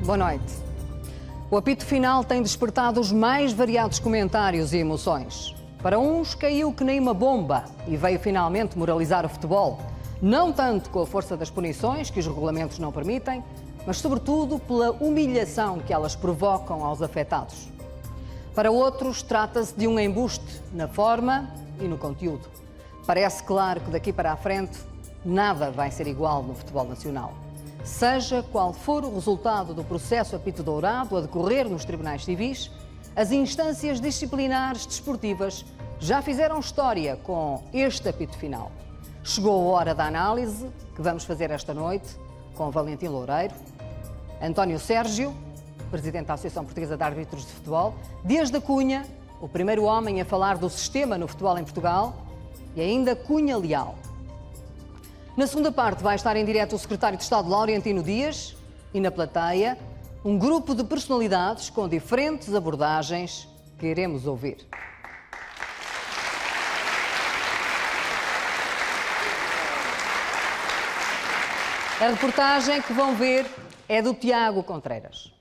Boa noite. O apito final tem despertado os mais variados comentários e emoções. Para uns, caiu que nem uma bomba e veio finalmente moralizar o futebol. Não tanto com a força das punições, que os regulamentos não permitem, mas sobretudo pela humilhação que elas provocam aos afetados. Para outros, trata-se de um embuste na forma e no conteúdo. Parece claro que daqui para a frente nada vai ser igual no futebol nacional. Seja qual for o resultado do processo apito dourado a decorrer nos tribunais civis, as instâncias disciplinares desportivas já fizeram história com este apito final. Chegou a hora da análise que vamos fazer esta noite com Valentim Loureiro, António Sérgio, presidente da Associação Portuguesa de Árbitros de Futebol, Dias da Cunha, o primeiro homem a falar do sistema no futebol em Portugal, e ainda Cunha Leal. Na segunda parte vai estar em direto o secretário de Estado Laurentino Dias e na plateia um grupo de personalidades com diferentes abordagens que iremos ouvir. A reportagem que vão ver é do Tiago Contreiras.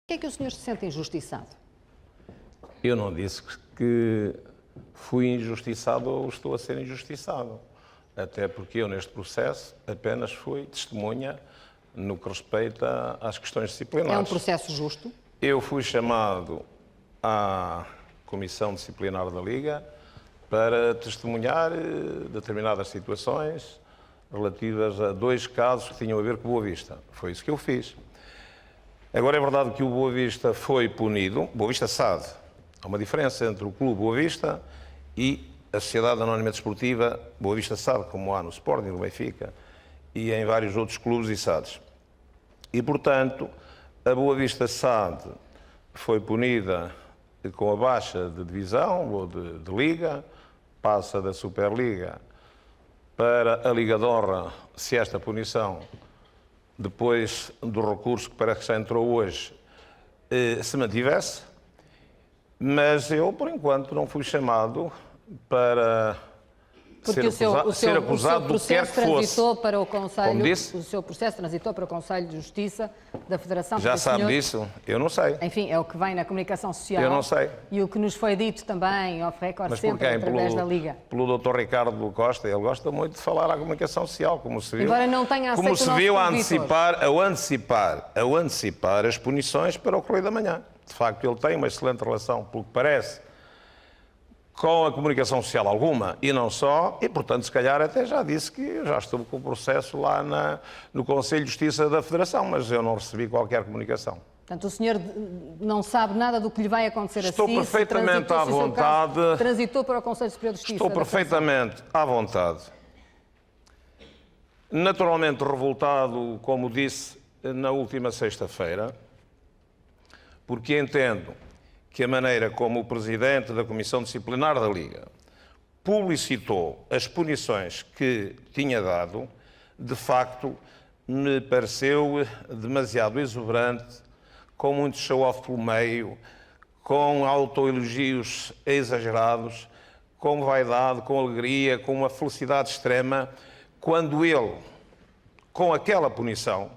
Por que é que o senhor se sente injustiçado? Eu não disse que fui injustiçado ou estou a ser injustiçado. Até porque eu, neste processo, apenas fui testemunha no que respeita às questões disciplinares. É um processo justo? Eu fui chamado à Comissão Disciplinar da Liga para testemunhar determinadas situações relativas a 2 casos que tinham a ver com o Boa Vista. Foi isso que eu fiz. Agora é verdade que o Boa Vista foi punido, Boa Vista SAD. Há uma diferença entre o Clube Boa Vista e a Sociedade Anónima Desportiva Boa Vista SAD, como há no Sporting, no Benfica e em vários outros clubes e SADs. E, portanto, a Boa Vista SAD foi punida com a baixa de divisão ou de liga, passa da Superliga para a Liga de Honra, se esta punição, depois do recurso que parece que já entrou hoje, se mantivesse. Mas eu, por enquanto, não fui chamado para ser acusado do que quer que fosse. Para o Conselho, como disse? o seu processo transitou para o Conselho de Justiça da Federação. Já sabe disso? Eu não sei. Enfim, é o que vem na comunicação social. Eu não sei. E o que nos foi dito também, off record, sempre através da Liga. Pelo Dr. Ricardo Costa. Ele gosta muito de falar à comunicação social, como se viu. Embora não tenha aceito como se viu a antecipar as punições para o Correio da Manhã. De facto, ele tem uma excelente relação, pelo que parece, com a comunicação social alguma, e não só, e, portanto, se calhar até já disse que eu já estive com o processo lá no Conselho de Justiça da Federação, mas eu não recebi qualquer comunicação. Portanto, o senhor não sabe nada do que lhe vai acontecer Estou perfeitamente à vontade. Transitou para o Conselho Superior de Justiça. Estou perfeitamente à vontade. Naturalmente revoltado, como disse na última sexta-feira, porque entendo que a maneira como o Presidente da Comissão Disciplinar da Liga publicitou as punições que tinha dado, de facto, me pareceu demasiado exuberante, com muito show-off pelo meio, com autoelogios exagerados, com vaidade, com alegria, com uma felicidade extrema, quando ele, com aquela punição,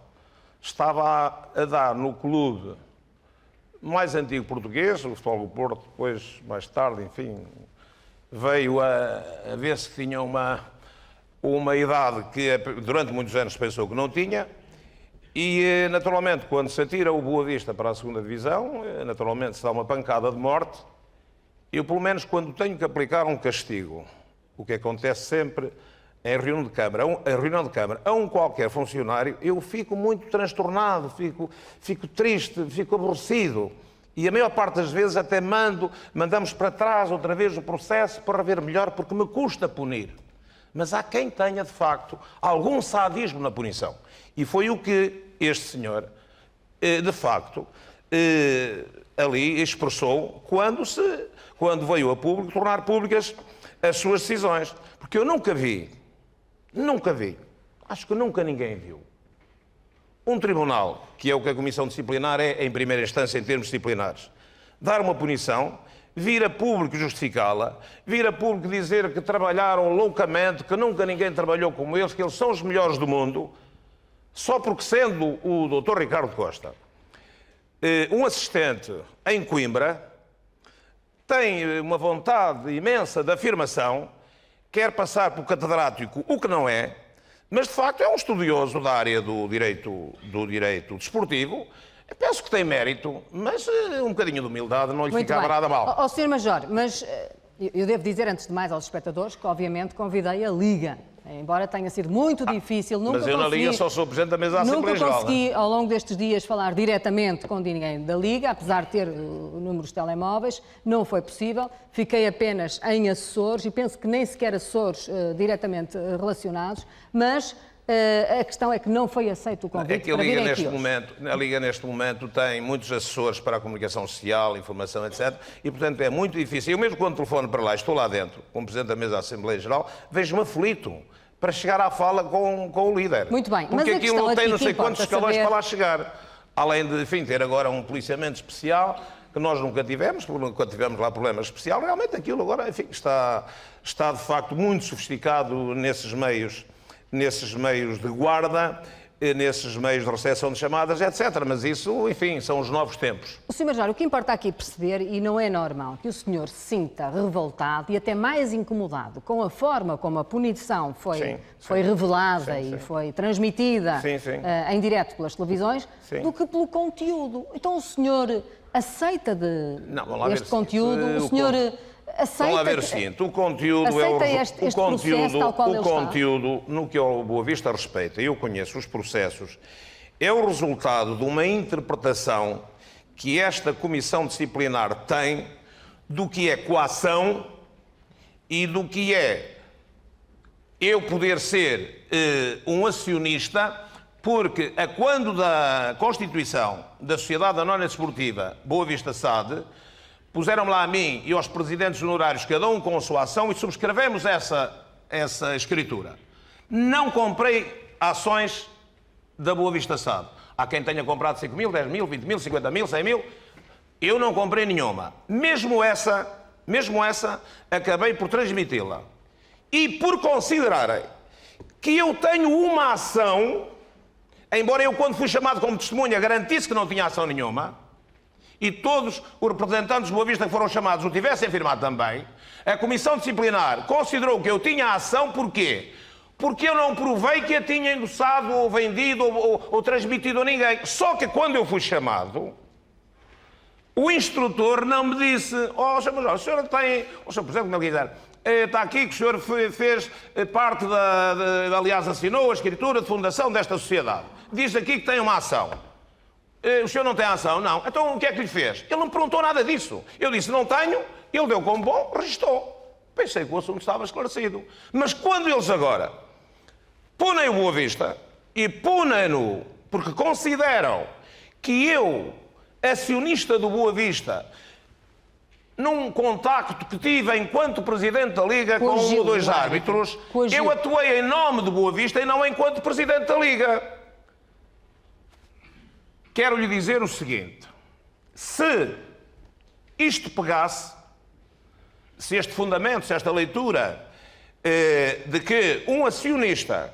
estava a dar no clube mais antigo português, o Futebol do Porto, depois, mais tarde, enfim, veio a ver se tinha uma idade que durante muitos anos pensou que não tinha, e naturalmente quando se atira o Boa Vista para a segunda divisão, naturalmente se dá uma pancada de morte. Eu, pelo menos, quando tenho que aplicar um castigo, o que acontece sempre em reunião de Câmara, a um qualquer funcionário, eu fico muito transtornado, fico triste, fico aborrecido. E a maior parte das vezes até mandamos para trás outra vez o processo para ver melhor, porque me custa punir. Mas há quem tenha, de facto, algum sadismo na punição. E foi o que este senhor, de facto, ali expressou quando veio a público tornar públicas as suas decisões. Porque eu nunca vi, acho que nunca ninguém viu, um tribunal, que é o que a Comissão Disciplinar é em primeira instância em termos disciplinares, dar uma punição, vir a público justificá-la, vir a público dizer que trabalharam loucamente, que nunca ninguém trabalhou como eles, que eles são os melhores do mundo, só porque, sendo o Dr. Ricardo Costa um assistente em Coimbra, tem uma vontade imensa de afirmação, quer passar por catedrático, o que não é, mas de facto é um estudioso da área do direito desportivo. Eu penso que tem mérito, mas um bocadinho de humildade não lhe ficava nada mal. Ó, Sr. Major, mas eu devo dizer antes de mais aos espectadores que obviamente convidei a Liga. Embora tenha sido muito difícil, nunca consegui... Mas eu na Liga só sou Presidente da Mesa da Assembleia Geral. Nunca consegui, ao longo destes dias, falar diretamente com ninguém da Liga, apesar de ter o número de telemóveis, não foi possível. Fiquei apenas em assessores, e penso que nem sequer assessores diretamente relacionados, mas a questão é que não foi aceito o convite para virem aqui hoje. A Liga, neste momento, tem muitos assessores para a comunicação social, informação, etc. E, portanto, é muito difícil. Eu mesmo quando telefono para lá, estou lá dentro, como Presidente da Mesa da Assembleia Geral, vejo-me aflito para chegar à fala com o líder. Muito bem. Porque mas aquilo não tem não sei quantos escalões saber... para lá chegar. Além de, enfim, ter agora um policiamento especial, que nós nunca tivemos, porque nunca tivemos lá problema especial. Realmente aquilo agora, enfim, está de facto muito sofisticado nesses meios de guarda, nesses meios de recepção de chamadas, etc. Mas isso, enfim, são os novos tempos. O Sr. Major, o que importa aqui perceber, e não é normal, que o senhor se sinta revoltado e até mais incomodado com a forma como a punição foi revelada e foi transmitida em direto pelas televisões, do que pelo conteúdo. Então o senhor aceita este conteúdo? O senhor... Vamos lá ver o seguinte, o conteúdo no que ao Boa Vista respeita, eu conheço os processos, é o resultado de uma interpretação que esta Comissão Disciplinar tem do que é coação e do que é eu poder ser um acionista, porque a quando da constituição da Sociedade Anónima Desportiva Boa Vista SAD, puseram-me lá a mim e aos presidentes honorários, cada um com a sua ação, e subscrevemos essa escritura. Não comprei ações da Boa Vista SAD. Há quem tenha comprado 5 mil, 10 mil, 20 mil, 50 mil, 100 mil. Eu não comprei nenhuma. Mesmo essa, acabei por transmiti-la. E por considerarem que eu tenho uma ação, embora eu, quando fui chamado como testemunha, garantisse que não tinha ação nenhuma, e todos os representantes de Boa Vista que foram chamados o tivessem afirmado também, a Comissão Disciplinar considerou que eu tinha ação, porquê? Porque eu não provei que a tinha endossado, ou vendido, ou transmitido a ninguém. Só que quando eu fui chamado, o instrutor não me disse: ó, Sr. Major, o senhor tem, o senhor Presidente, como ele quiser, está aqui que o senhor fez parte aliás, assinou a escritura de fundação desta sociedade. Diz aqui que tem uma ação. O senhor não tem ação? Não. Então o que é que lhe fez? Ele não me perguntou nada disso. Eu disse: não tenho. Ele deu como bom, registou. Pensei que o assunto estava esclarecido. Mas quando eles agora punem o Boa Vista e punem-no porque consideram que eu, acionista do Boa Vista, num contacto que tive enquanto Presidente da Liga com um ou dois árbitros, eu atuei em nome do Boa Vista e não enquanto Presidente da Liga. Quero lhe dizer o seguinte: se isto pegasse, se este fundamento, se esta leitura de que um acionista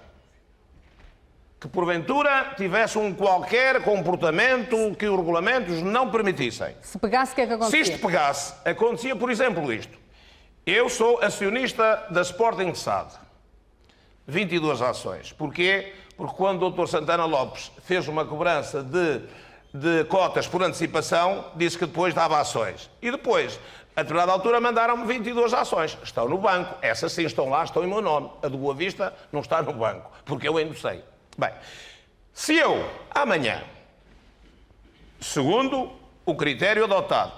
que porventura tivesse um qualquer comportamento que os regulamentos não permitissem. Se pegasse, o que é que acontecia? Se isto pegasse, acontecia, por exemplo, isto. Eu sou acionista da Sporting SAD. 22 ações. Porquê? Porque quando o Dr. Santana Lopes fez uma cobrança de cotas por antecipação, disse que depois dava ações. E depois, a determinada altura, mandaram-me 22 ações. Estão no banco. Essas sim estão lá, estão em meu nome. A do Boa Vista não está no banco, porque eu endossei. Bem, se eu, amanhã, segundo o critério adotado,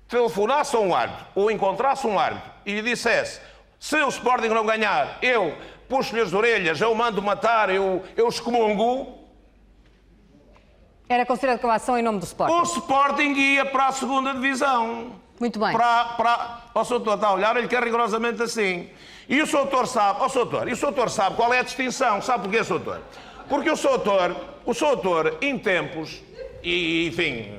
telefonasse a um árbitro ou encontrasse um árbitro e lhe dissesse: se o Sporting não ganhar, eu puxo-lhe as orelhas, eu mando matar, eu excomungo. Era considerado como ação em nome do Sporting. O Sporting ia para a segunda divisão. Muito bem. O Sr. Doutor está a olhar, ele quer rigorosamente assim. E o Sr. Doutor sabe, e o Sr. Doutor sabe qual é a distinção. Sabe porquê, Sr. Doutor? Porque o Sr. Doutor, em tempos, e enfim,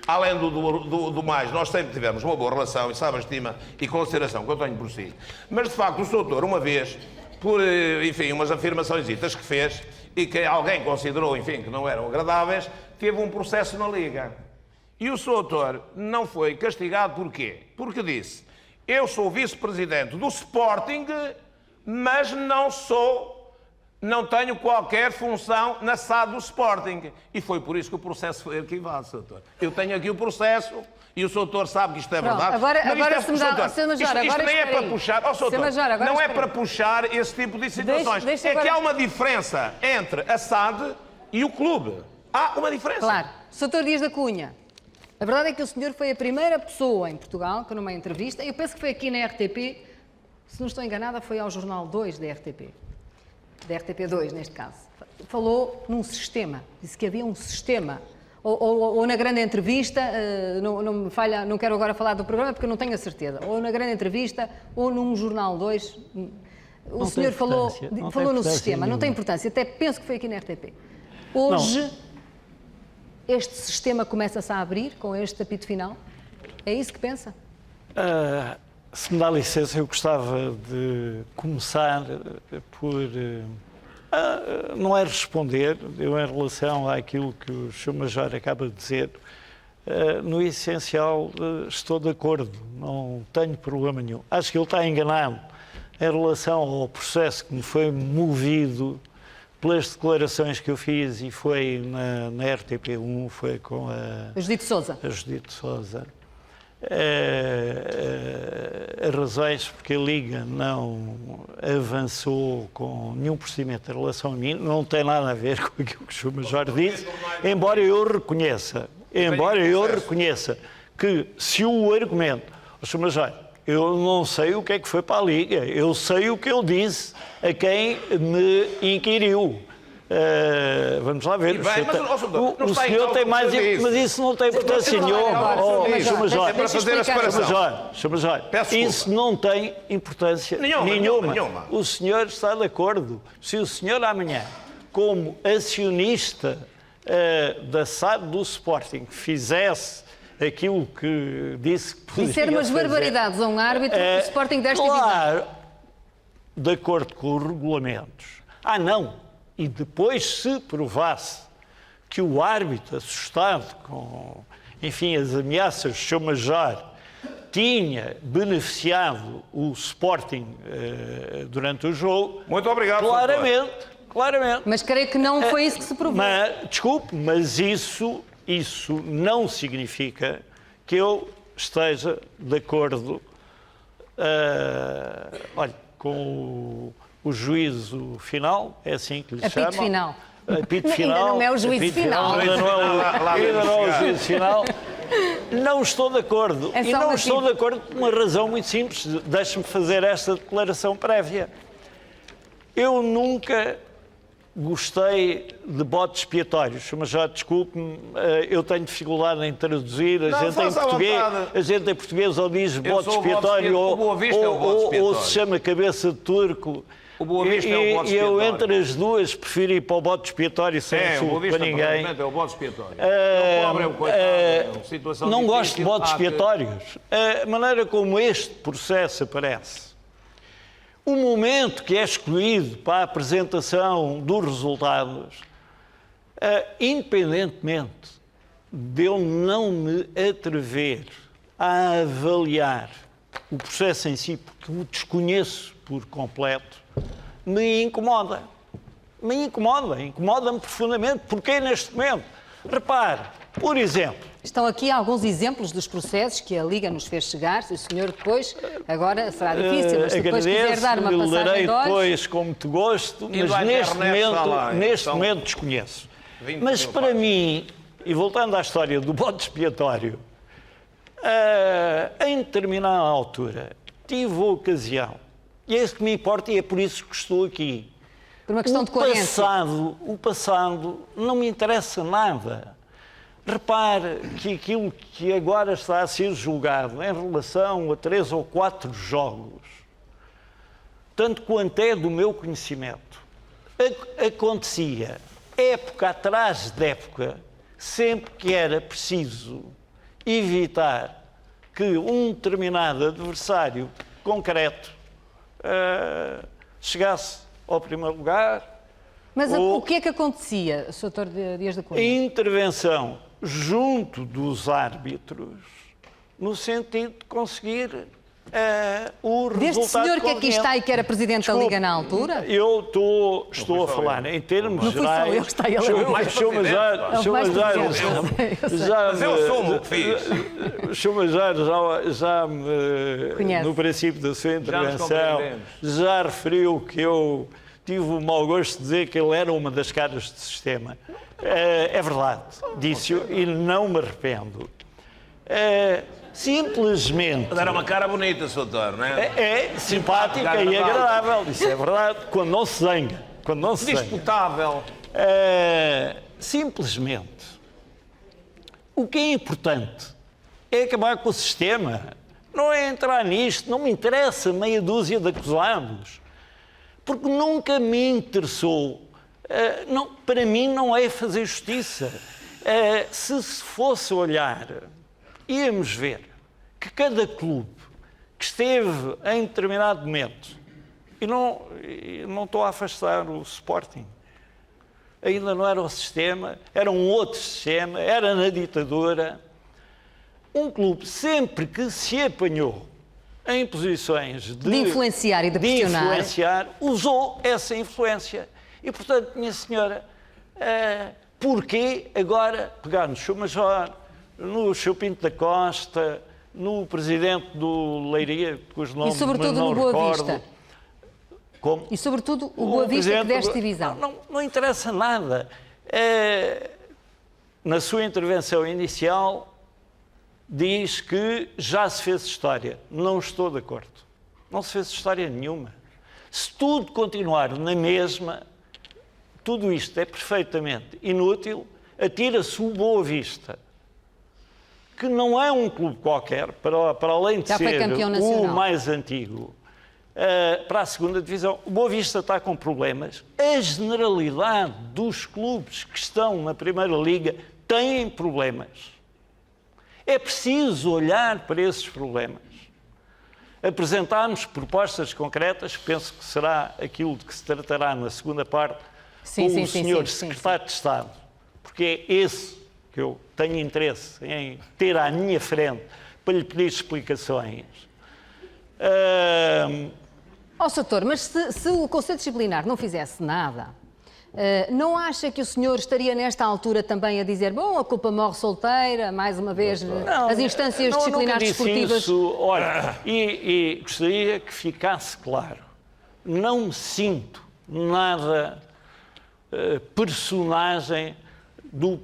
além do mais, nós sempre tivemos uma boa relação e sabe a estima e consideração que eu tenho por si. Mas, de facto, o Sr. Doutor, uma vez, por, enfim, umas afirmaçõezitas que fez e que alguém considerou, enfim, que não eram agradáveis, teve um processo na Liga. E o Sr. Doutor não foi castigado porquê? Porque disse: eu sou vice-presidente do Sporting, mas não tenho qualquer função na SAD do Sporting. E foi por isso que o processo foi arquivado, Sr. Doutor. Eu tenho aqui o processo e o Sr. Doutor sabe que isto é verdade. Agora se me dá... Isto nem é para puxar... não é para puxar esse tipo de situações. É que há uma diferença entre a SAD e o clube. Há uma diferença. Claro. Sr. Dias da Cunha, a verdade é que o senhor foi a primeira pessoa em Portugal que, numa entrevista, eu penso que foi aqui na RTP, se não estou enganada, foi ao Jornal 2 da RTP, da RTP2 neste caso, falou num sistema, disse que havia um sistema, ou na grande entrevista, não me falha, não quero agora falar do programa porque eu não tenho a certeza, ou na grande entrevista, ou num Jornal 2, o senhor falou no sistema, não tem importância, até penso que foi aqui na RTP. Hoje... este sistema começa-se a abrir com este apito final? É isso que pensa? Se me dá licença, eu gostava de começar por... não é responder, eu em relação àquilo que o Sr. Major acaba de dizer, no essencial estou de acordo, não tenho problema nenhum. Acho que ele está enganado em relação ao processo que me foi movido pelas declarações que eu fiz, e foi na RTP1, foi com a Judite Sousa. As razões porque a Liga não avançou com nenhum procedimento em relação a mim não tem nada a ver com aquilo que o Sr. Major disse, embora eu reconheça que se o argumento, o Sr. Major, eu não sei o que é que foi para a Liga. Eu sei o que eu disse a quem me inquiriu. Vamos lá ver. O senhor tem mais... Mas isso não tem importância nenhuma. É para fazer a separação. Isso não tem importância nenhuma. O senhor está de acordo. Se o senhor amanhã, como acionista da SAD do Sporting, fizesse aquilo que disse que podia disser umas fazer, barbaridades a um árbitro, o Sporting desta divisão. Claro, de acordo com os regulamentos. Não. E depois, se provasse que o árbitro, assustado com, enfim, as ameaças de seu major, tinha beneficiado o Sporting durante o jogo... Muito obrigado, Claramente. Mas creio que não foi isso que se provou. Desculpe, mas isso não significa que eu esteja de acordo com o juízo final, é assim que lhe chamam. Apito final. Apito final. Ainda não é o juízo final. Ainda não é o juízo final. Não estou de acordo. E não estou de acordo por uma razão muito simples. Deixe-me fazer esta declaração prévia. Eu nunca gostei de botes expiatórios, mas já desculpe-me, eu tenho dificuldade em traduzir. A gente em português ou diz bote expiatório ou se chama cabeça de turco. O Boa Vista é o bote expiatório. E eu, entre as duas, prefiro ir para o bote expiatório sem insulto para ninguém. É o bote expiatório. Não gosto de botes expiatórios. A maneira como este processo aparece, o momento que é escolhido para a apresentação dos resultados, independentemente de eu não me atrever a avaliar o processo em si, porque o desconheço por completo, me incomoda. Incomoda-me profundamente. Porquê neste momento? Repare, por exemplo... Estão aqui alguns exemplos dos processos que a Liga nos fez chegar. Se o senhor depois, agora será difícil, mas depois quiser dar uma passagem de olhos... depois com muito gosto, mas neste momento desconheço. Mas para mim, e voltando à história do bode expiatório, em determinada altura tive a ocasião, e é isso que me importa e é por isso que estou aqui. Por uma questão de coerência. O passado não me interessa nada. Repare que aquilo que agora está a ser julgado em relação a 3 ou 4 jogos, tanto quanto é do meu conhecimento, acontecia época atrás de época, sempre que era preciso evitar que um determinado adversário concreto chegasse ao primeiro lugar. Mas o que é que acontecia, Sr. Dias da Cunha? Intervenção junto dos árbitros, no sentido de conseguir o resultado. Deste senhor que aqui está e que era Presidente da Liga na altura? Eu estou a falar em termos gerais. Não está ele a mais Presidente. Mas eu sou o que fiz. O Sr. Major já no princípio da sua intervenção, já referiu que eu tive o mau gosto de dizer que ele era uma das caras do sistema. É verdade, disse-o e não me arrependo. Simplesmente... Era uma cara bonita, Sr. Doutor, não é? É simpática e agradável, isso é verdade, quando não se zanga. Disputável. Simplesmente, o que é importante é acabar com o sistema. Não é entrar nisto, não me interessa meia dúzia de acusados. Porque nunca me interessou. Para mim não é fazer justiça. Se fosse olhar, íamos ver que cada clube que esteve em determinado momento, e não estou a afastar o Sporting, ainda não era o sistema, era um outro sistema, era na ditadura, um clube sempre que se apanhou em posições de influenciar e de pressionar, usou essa influência. E, portanto, minha senhora, porquê agora pegar no Sr. Major, no Sr. Pinto da Costa, no Presidente do Leiria, cujo nome e sobretudo não no Boa recordo. Vista. Como? E sobretudo o Boa Vista que deste divisão. Não interessa nada. Na sua intervenção inicial, diz que já se fez história. Não estou de acordo. Não se fez história nenhuma. Se tudo continuar na mesma, tudo isto é perfeitamente inútil. Atira-se o Boa Vista, que não é um clube qualquer, para além de ser o mais antigo, para a segunda divisão. O Boa Vista está com problemas. A generalidade dos clubes que estão na Primeira Liga têm problemas. É preciso olhar para esses problemas. Apresentarmos propostas concretas, penso que será aquilo de que se tratará na segunda parte com o senhor Secretário de Estado, porque é esse que eu tenho interesse em ter à minha frente para lhe pedir explicações. Soutor, mas se o Conselho Disciplinar não fizesse nada, não acha que o senhor estaria nesta altura também a dizer, bom, a culpa morre solteira, mais uma vez, as instâncias disciplinares desportivas... Isso. Olha, e gostaria que ficasse claro, não me sinto nada personagem do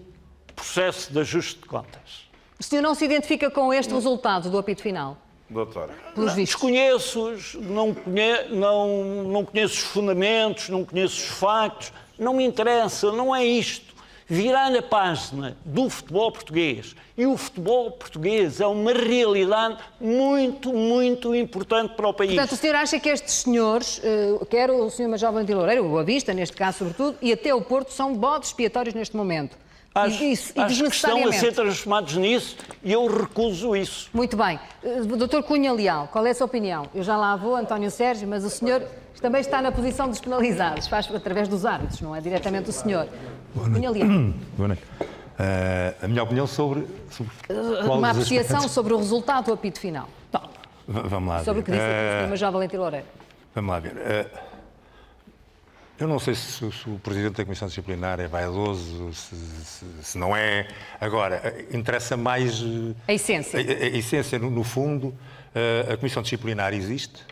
processo de ajuste de contas. O senhor não se identifica com este resultado do apito final? Doutora. Desconheço-os, não conheço os fundamentos, não conheço os factos, não me interessa, não é isto. Virar a página do futebol português, e o futebol português é uma realidade muito, muito importante para o país. Portanto, o senhor acha que estes senhores, quer o senhor Major Valentim Loureiro, o Boa Vista, neste caso sobretudo, e até o Porto, são bodes expiatórios neste momento? Acho que estão a ser transformados nisso e eu recuso isso. Muito bem. Dr. Cunha Leal, qual é a sua opinião? Eu já lá vou, António Sérgio, mas o senhor também está na posição dos penalizados, faz através dos árbitros, não é diretamente o senhor. Cunha Leal. Boa noite. A minha opinião sobre uma apreciação sobre o resultado do apito final. Não, vamos lá ver. Sobre o que disse o senhor Major Valentim Loureiro. Vamos lá ver. Eu não sei se o Presidente da Comissão Disciplinar é vaidoso, se não é. Agora, interessa mais... A essência. A essência, no fundo, a Comissão Disciplinar existe,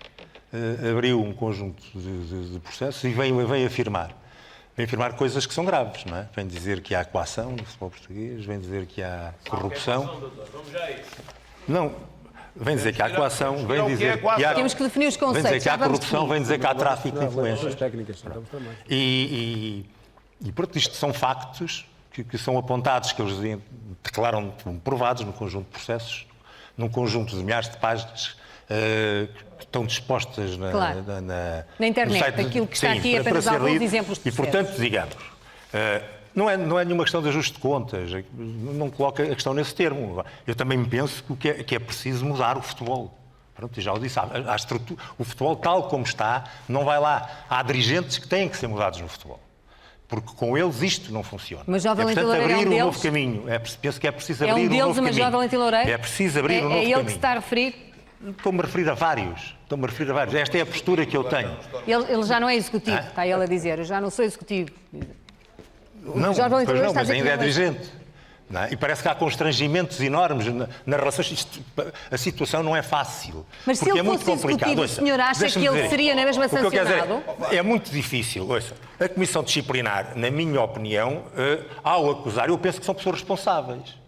abriu um conjunto de processos e vem afirmar. Vem afirmar coisas que são graves, não é? Vem dizer que há coação no futebol português, vem dizer que há corrupção. Vamos já a isso. Não... Vem dizer que há coação, vem dizer que há... Temos que definir os conceitos. Vem dizer que há corrupção, vem dizer que há tráfico de influências. E pronto, isto são factos que são apontados, que eles declaram provados no conjunto de processos, num conjunto de milhares de páginas que estão dispostas na internet, site, aquilo que está aqui apenas alguns exemplos de processos. E, portanto, digamos... Não é nenhuma questão de ajuste de contas, não coloca a questão nesse termo. Eu também penso que é preciso mudar o futebol. Pronto, já o disse, o futebol tal como está não vai lá. Há dirigentes que têm que ser mudados no futebol, porque com eles isto não funciona. Mas já portanto, abrir um novo caminho. Penso que é preciso abrir um novo caminho. É um deles, mas já Valentim Loureiro? É preciso abrir um novo caminho. É ele que se está a referir? Estou-me a referir a vários. Esta é a postura que eu tenho. Ele já não é executivo, está ele a dizer. Eu já não sou executivo. Não, mas ainda é dirigente. Não é? E parece que há constrangimentos enormes nas relações. A situação não é fácil. Mas se ele fosse executivo, o senhor acha que ele seria na mesma sancionado? É muito difícil. Ouça, a Comissão Disciplinar, na minha opinião, ao acusar, eu penso que são pessoas responsáveis.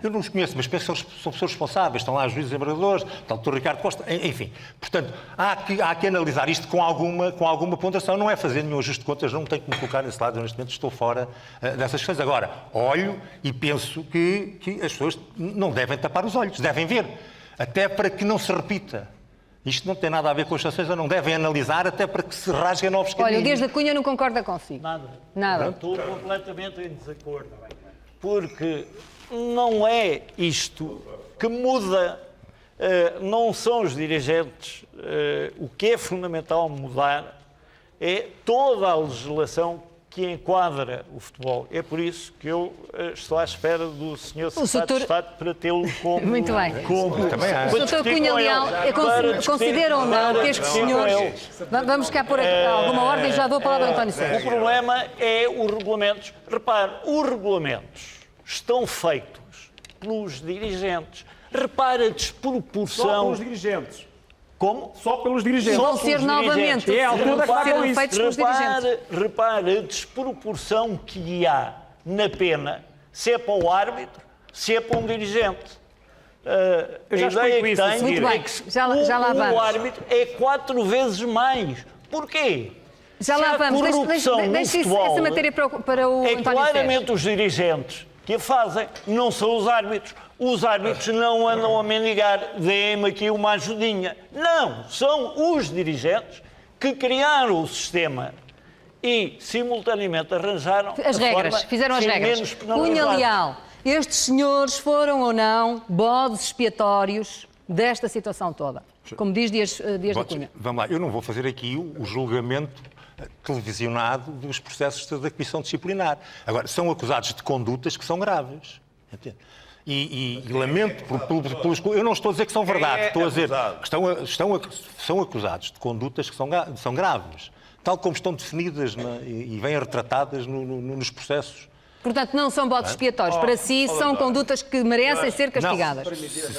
Eu não os conheço, mas penso que são pessoas responsáveis. Estão lá os juízes embargadores, está o Dr. Ricardo Costa, enfim. Portanto, há que analisar isto com alguma ponderação. Não é fazer nenhum ajuste de contas, não tenho que me colocar nesse lado. Eu, neste momento, estou fora dessas questões. Agora, olho e penso que as pessoas não devem tapar os olhos, devem ver. Até para que não se repita. Isto não tem nada a ver com as sanções, não devem analisar até para que se rasguem novos caminhos. Olha, o Dias da Cunha não concorda consigo. Nada. Estou completamente em desacordo. Porque... não é isto que muda, não são os dirigentes. O que é fundamental mudar é toda a legislação que enquadra o futebol. É por isso que eu estou à espera do Sr. Secretário de Estado para tê-lo como... Muito bem. O Dr. Cunha Leal, considera ou não que estes senhores... Vamos cá pôr alguma ordem, já dou a palavra ao António Sérgio. O problema é os regulamentos. Repare, os regulamentos estão feitos pelos dirigentes. Repara a desproporção... Só pelos dirigentes. Como? Só pelos dirigentes. Vão ser novamente. É a altura que serão feitos pelos dirigentes. Repara a desproporção que há na pena, se é para o árbitro, se é para um dirigente. A já ideia explico que isso, tenho Muito é bem, que já lá vamos. o árbitro é 4 vezes mais. Porquê? Já Se lá há vamos. corrupção no Deixa futebol, essa matéria para o é António claramente os dirigentes que a fazem, não são os árbitros. Os árbitros não andam a mendigar, deem-me aqui uma ajudinha. Não, são os dirigentes que criaram o sistema e, simultaneamente, arranjaram As a regras, forma fizeram as de ser regras. menos Cunha penalizados. Leal, estes senhores foram ou não bodes expiatórios desta situação toda? Como diz Dias da Cunha. Vamos lá, eu não vou fazer aqui o julgamento televisionado dos processos da Comissão Disciplinar. Agora, são acusados de condutas que são graves. Entende? E lamento pelos... Eu não estou a dizer que são verdade, estou a dizer que são acusados de condutas que são graves, tal como estão definidas e vêm retratadas nos processos. Portanto, não são bodes expiatórios. Para si, são condutas que merecem ser castigadas.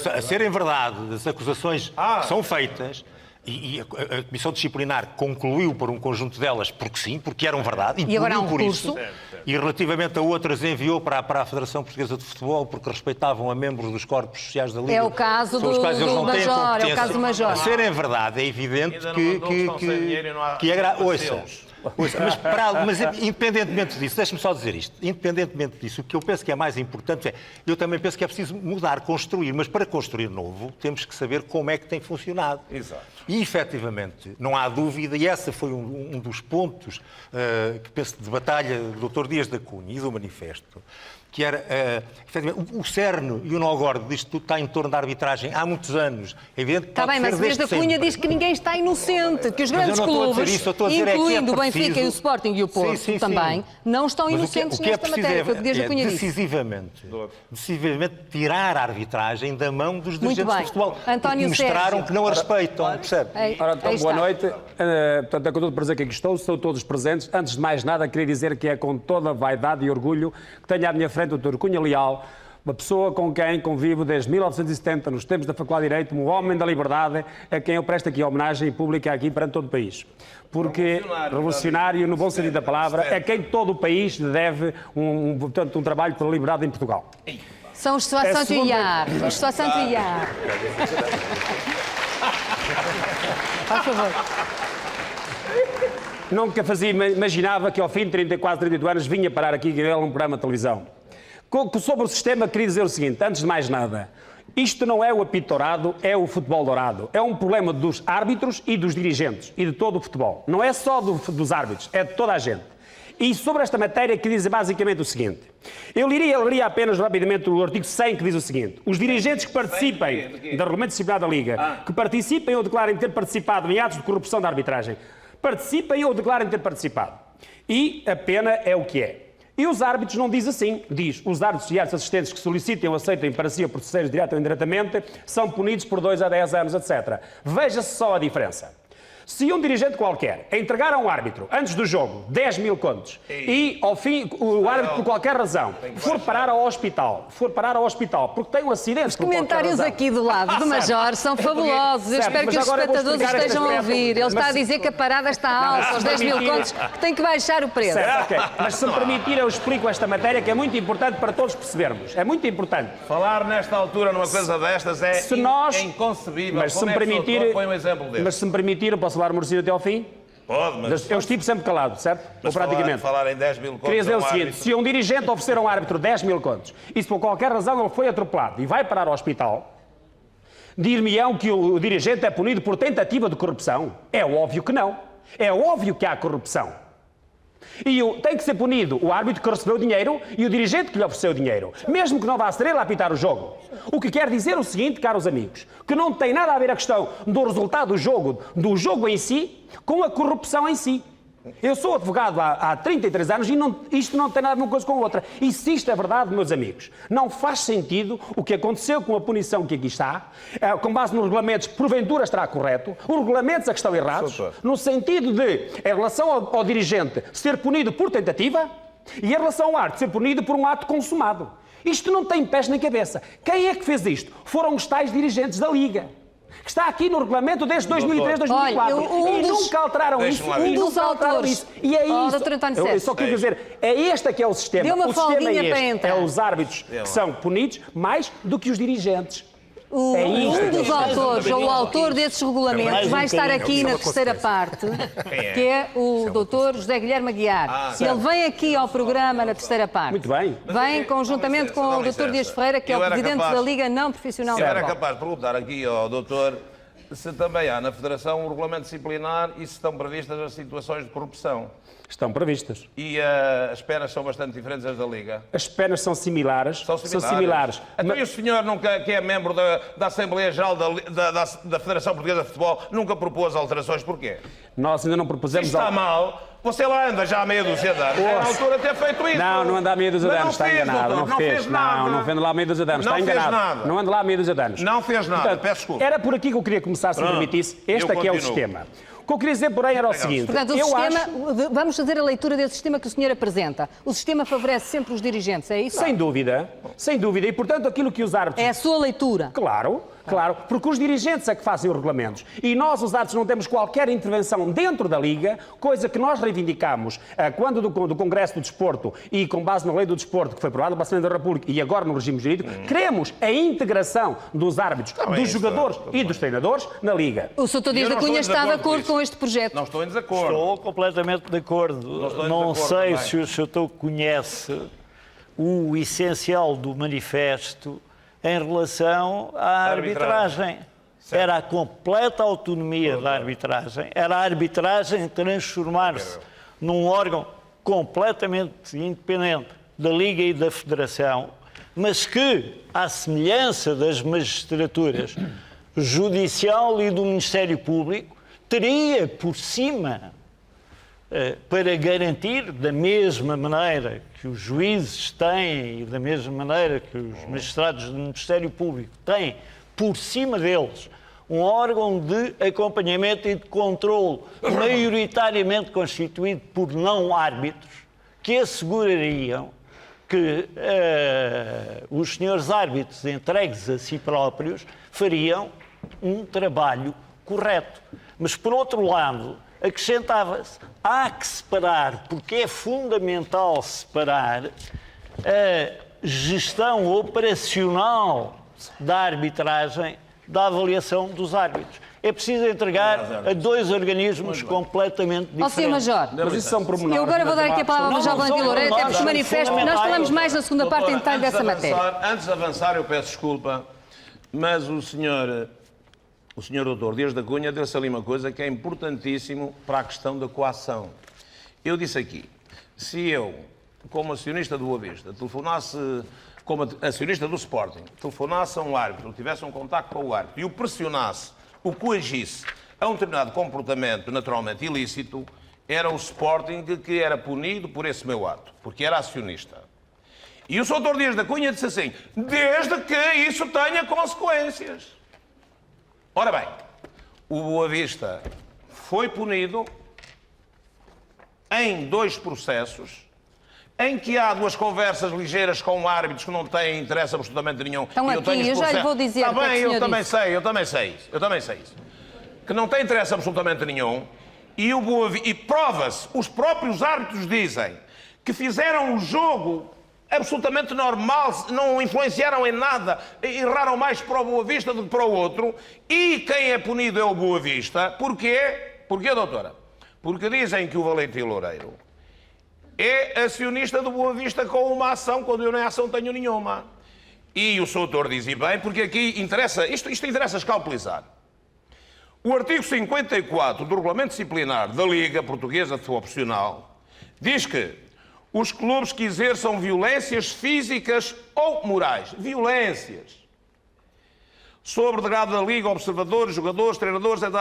Não, a serem verdade, as acusações que são feitas, e a Comissão Disciplinar concluiu por um conjunto delas porque sim, porque eram verdade, E agora há um por isso. recurso. E relativamente a outras enviou para a Federação Portuguesa de Futebol porque respeitavam a membros dos corpos sociais da Liga. É o caso sobre os quais eles não têm Major, é o competência. caso do Major. A serem verdade, é evidente Ainda não estão sem dinheiro e não há- que é grave. Ouça-los. Mas independentemente disso, deixe-me só dizer isto, independentemente disso, o que eu penso que é mais importante é, eu também penso que é preciso mudar, construir, mas para construir novo temos que saber como é que tem funcionado. Exato. E, efetivamente, não há dúvida, e esse foi um dos pontos que penso de batalha do Dr. Dias da Cunha e do manifesto, que era, efetivamente, o cerne e o nó-gordo disto tudo está em torno da arbitragem há muitos anos. É evidente que Está pode bem, mas ser o Dias da desde Cunha sempre. diz que ninguém está inocente, que os Mas eu grandes não estou a dizer clubes, isso, eu estou a dizer é que é incluindo o preciso- Benfica e o Sporting e o Porto Sim, sim, sim. também, não estão Mas inocentes o que é nesta preciso matéria. Foi o que o Dias da Cunha disse. decisivamente tirar a arbitragem da mão dos dirigentes bem. do futebol. António E mostraram Sérgio. que não a respeitam, percebe? Ora, então, Aí boa está. noite. Portanto, é com todo prazer que aqui estou, estão todos presentes. Antes de mais nada, queria dizer que é com toda vaidade e orgulho que tenho à minha frente o Dr. Cunha Leal, uma pessoa com quem convivo desde 1970, nos tempos da Faculdade de Direito, um homem da liberdade, a quem eu presto aqui homenagem pública aqui perante todo o país. Porque, revolucionário, no bom sentido da palavra, é quem todo o país deve portanto, um trabalho pela liberdade em Portugal. São os Soa É Santo segunda- Iar. Os Soa Santo Iar. Faz favor. Nunca imaginava que ao fim de quase 32 anos vinha parar aqui e um programa de televisão. Sobre o sistema, queria dizer o seguinte, antes de mais nada, isto não é o apito dourado, é o futebol dourado. É um problema dos árbitros e dos dirigentes e de todo o futebol. Não é só dos árbitros, é de toda a gente. E sobre esta matéria, queria dizer basicamente o seguinte. Eu leria apenas rapidamente o artigo 100 que diz o seguinte. Os dirigentes que participem do regulamento disciplinar da Liga, que participem ou declarem ter participado em atos de corrupção da arbitragem, participem ou declarem ter participado. E a pena é o que é. E os árbitros não diz assim. Diz, os árbitros e árbitros assistentes que solicitem ou aceitem para si ou por terceiros direto ou indiretamente são punidos por 2 a 10 anos, etc. Veja-se só a diferença. Se um dirigente qualquer entregar a um árbitro, antes do jogo, 10 mil contos, e ao fim o árbitro, por qualquer razão, for parar ao hospital, porque tem um acidente... Os comentários aqui do lado do Major são fabulosos. Eu Certo, espero que mas os agora eu vou espectadores explicar estejam este a ouvir. Ele aspecto, está a mas- dizer que a parada está alta, aos 10 mil contos, que tem que baixar o preço. Certo, ok. Mas se me permitir, eu explico esta matéria que é muito importante para todos percebermos. É muito importante. Falar nesta altura numa coisa destas é inconcebível. Mas se Como me é que a pessoa permitir, põe um exemplo desse? mas se me permitir, eu posso falar merecido até ao fim? Pode, mas Eu estive sempre calado, certo? Ou praticamente. falar em 10 mil contos... Queria dizer a o um seguinte, árbitro- se um dirigente oferecer a um árbitro 10 mil contos e se por qualquer razão ele foi atropelado e vai parar ao hospital, dir-me-ão que o dirigente é punido por tentativa de corrupção? É óbvio que não. É óbvio que há corrupção. E tem que ser punido o árbitro que recebeu o dinheiro e o dirigente que lhe ofereceu o dinheiro, mesmo que não vá ser ele a apitar o jogo. O que quer dizer o seguinte, caros amigos, que não tem nada a ver a questão do resultado do jogo em si, com a corrupção em si. Eu sou advogado há 33 anos e isto não tem nada a ver uma coisa com a outra. E se isto é verdade, meus amigos, não faz sentido o que aconteceu com a punição que aqui está, com base nos regulamentos, porventura estará correto, os regulamentos é que estão errados, no sentido de, em relação ao dirigente, ser punido por tentativa e em relação ao árbitro, ser punido por um ato consumado. Isto não tem pés nem cabeça. Quem é que fez isto? Foram os tais dirigentes da Liga. Que está aqui no regulamento desde 2003, 2004. Olha, e nunca alteraram isso. Deixa-me lá ver. Um dos autores. E é Oh, isto. Dr. António Eu Sérgio. só quero dizer, é este que é o sistema. Dê uma o sistema folguinha é para este. entrar. É os árbitros que são punidos mais do que os dirigentes. um dos autores ou o autor desses regulamentos vai estar aqui na terceira parte, que é o doutor José Guilherme Aguiar. Ele vem aqui ao programa na terceira parte. Muito bem. Vem conjuntamente com o doutor Dias Ferreira, que é o presidente da Liga Não Profissional de Eu era Futebol. capaz de perguntar aqui ao doutor se também há na Federação um regulamento disciplinar e se estão previstas as situações de corrupção. Estão previstas. E as penas são bastante diferentes das da Liga. As penas são similares. São similares. Então, e o senhor, que é membro da Assembleia Geral da Federação Portuguesa de Futebol, nunca propôs alterações? Porquê? Nós ainda não propusemos... Se está mal, você lá anda já há meia dúzia de anos. É na altura de ter feito isso. Não anda há meia dúzia de anos, está enganado. Não fez nada. Não anda lá há meia dúzia de anos, está enganado. Não anda lá há meia dúzia de anos. Não fez nada, peço desculpa. Era por aqui que eu queria começar, se me permitisse. Este aqui é o sistema. O que eu queria dizer, porém, era o seguinte. Portanto, vamos fazer a leitura desse sistema que o senhor apresenta. O sistema favorece sempre os dirigentes, é isso? Sem dúvida. E, portanto, aquilo que os árbitros... É a sua leitura. Claro, porque os dirigentes é que fazem os regulamentos. E nós, os árbitros, não temos qualquer intervenção dentro da Liga, coisa que nós reivindicamos quando do Congresso do Desporto e com base na lei do desporto que foi aprovada pela Assembleia da República e agora no regime jurídico, queremos a integração dos árbitros, dos jogadores e dos treinadores na Liga. O Sr. Dias da Cunha está de acordo com este projeto? Não estou em desacordo. Estou completamente de acordo. Não sei se o Sr. conhece o essencial do manifesto em relação à arbitragem. Era a completa autonomia da arbitragem. Era a arbitragem transformar-se num órgão completamente independente da Liga e da Federação, mas que, à semelhança das magistraturas judicial e do Ministério Público, teria por cima, para garantir, da mesma maneira que os juízes têm e da mesma maneira que os magistrados do Ministério Público têm, por cima deles, um órgão de acompanhamento e de controle maioritariamente constituído por não árbitros, que assegurariam que os senhores árbitros entregues a si próprios fariam um trabalho correto. Mas, por outro lado, acrescentava-se, há que separar, porque é fundamental separar a gestão operacional da arbitragem da avaliação dos árbitros. É preciso entregar a dois organismos completamente diferentes. Ó, Sr. Major, Mas isso são pormenores. eu agora vou dar aqui a palavra ao Major Valentim Loureiro, até porque o manifesto, nós falamos mais na segunda parte em detalhe dessa matéria. Antes de avançar, eu peço desculpa, mas o senhor doutor Dias da Cunha disse ali uma coisa que é importantíssimo para a questão da coação. Eu disse aqui, se eu, como acionista do Boa Vista, telefonasse, como acionista do Sporting, telefonasse a um árbitro, tivesse um contacto com o árbitro e o pressionasse, o coagisse a um determinado comportamento naturalmente ilícito, era o Sporting que era punido por esse meu ato, porque era acionista. E o Sr. Dias da Cunha disse assim, desde que isso tenha consequências. Ora bem, o Boa Vista foi punido em 2 processos em que há 2 conversas ligeiras com árbitros que não têm interesse absolutamente nenhum. Estão aqui, eu já lhe vou dizer. Está bem, eu também sei isso. Que não tem interesse absolutamente nenhum e prova-se, os próprios árbitros dizem que fizeram um jogo absolutamente normal, não influenciaram em nada, erraram mais para o Boa Vista do que para o outro, e quem é punido é o Boa Vista. Porquê? Porquê, doutora? Porque dizem que o Valentim Loureiro é acionista do Boa Vista com uma ação, quando eu nem ação tenho nenhuma. E o Sr. Doutor diz, e bem, porque aqui interessa, isto interessa escalpelizar. O artigo 54 do Regulamento Disciplinar da Liga Portuguesa de Futebol Profissional diz que os clubes que exerçam violências físicas ou morais, sobre o delegado da Liga, observadores, jogadores, treinadores, etc.,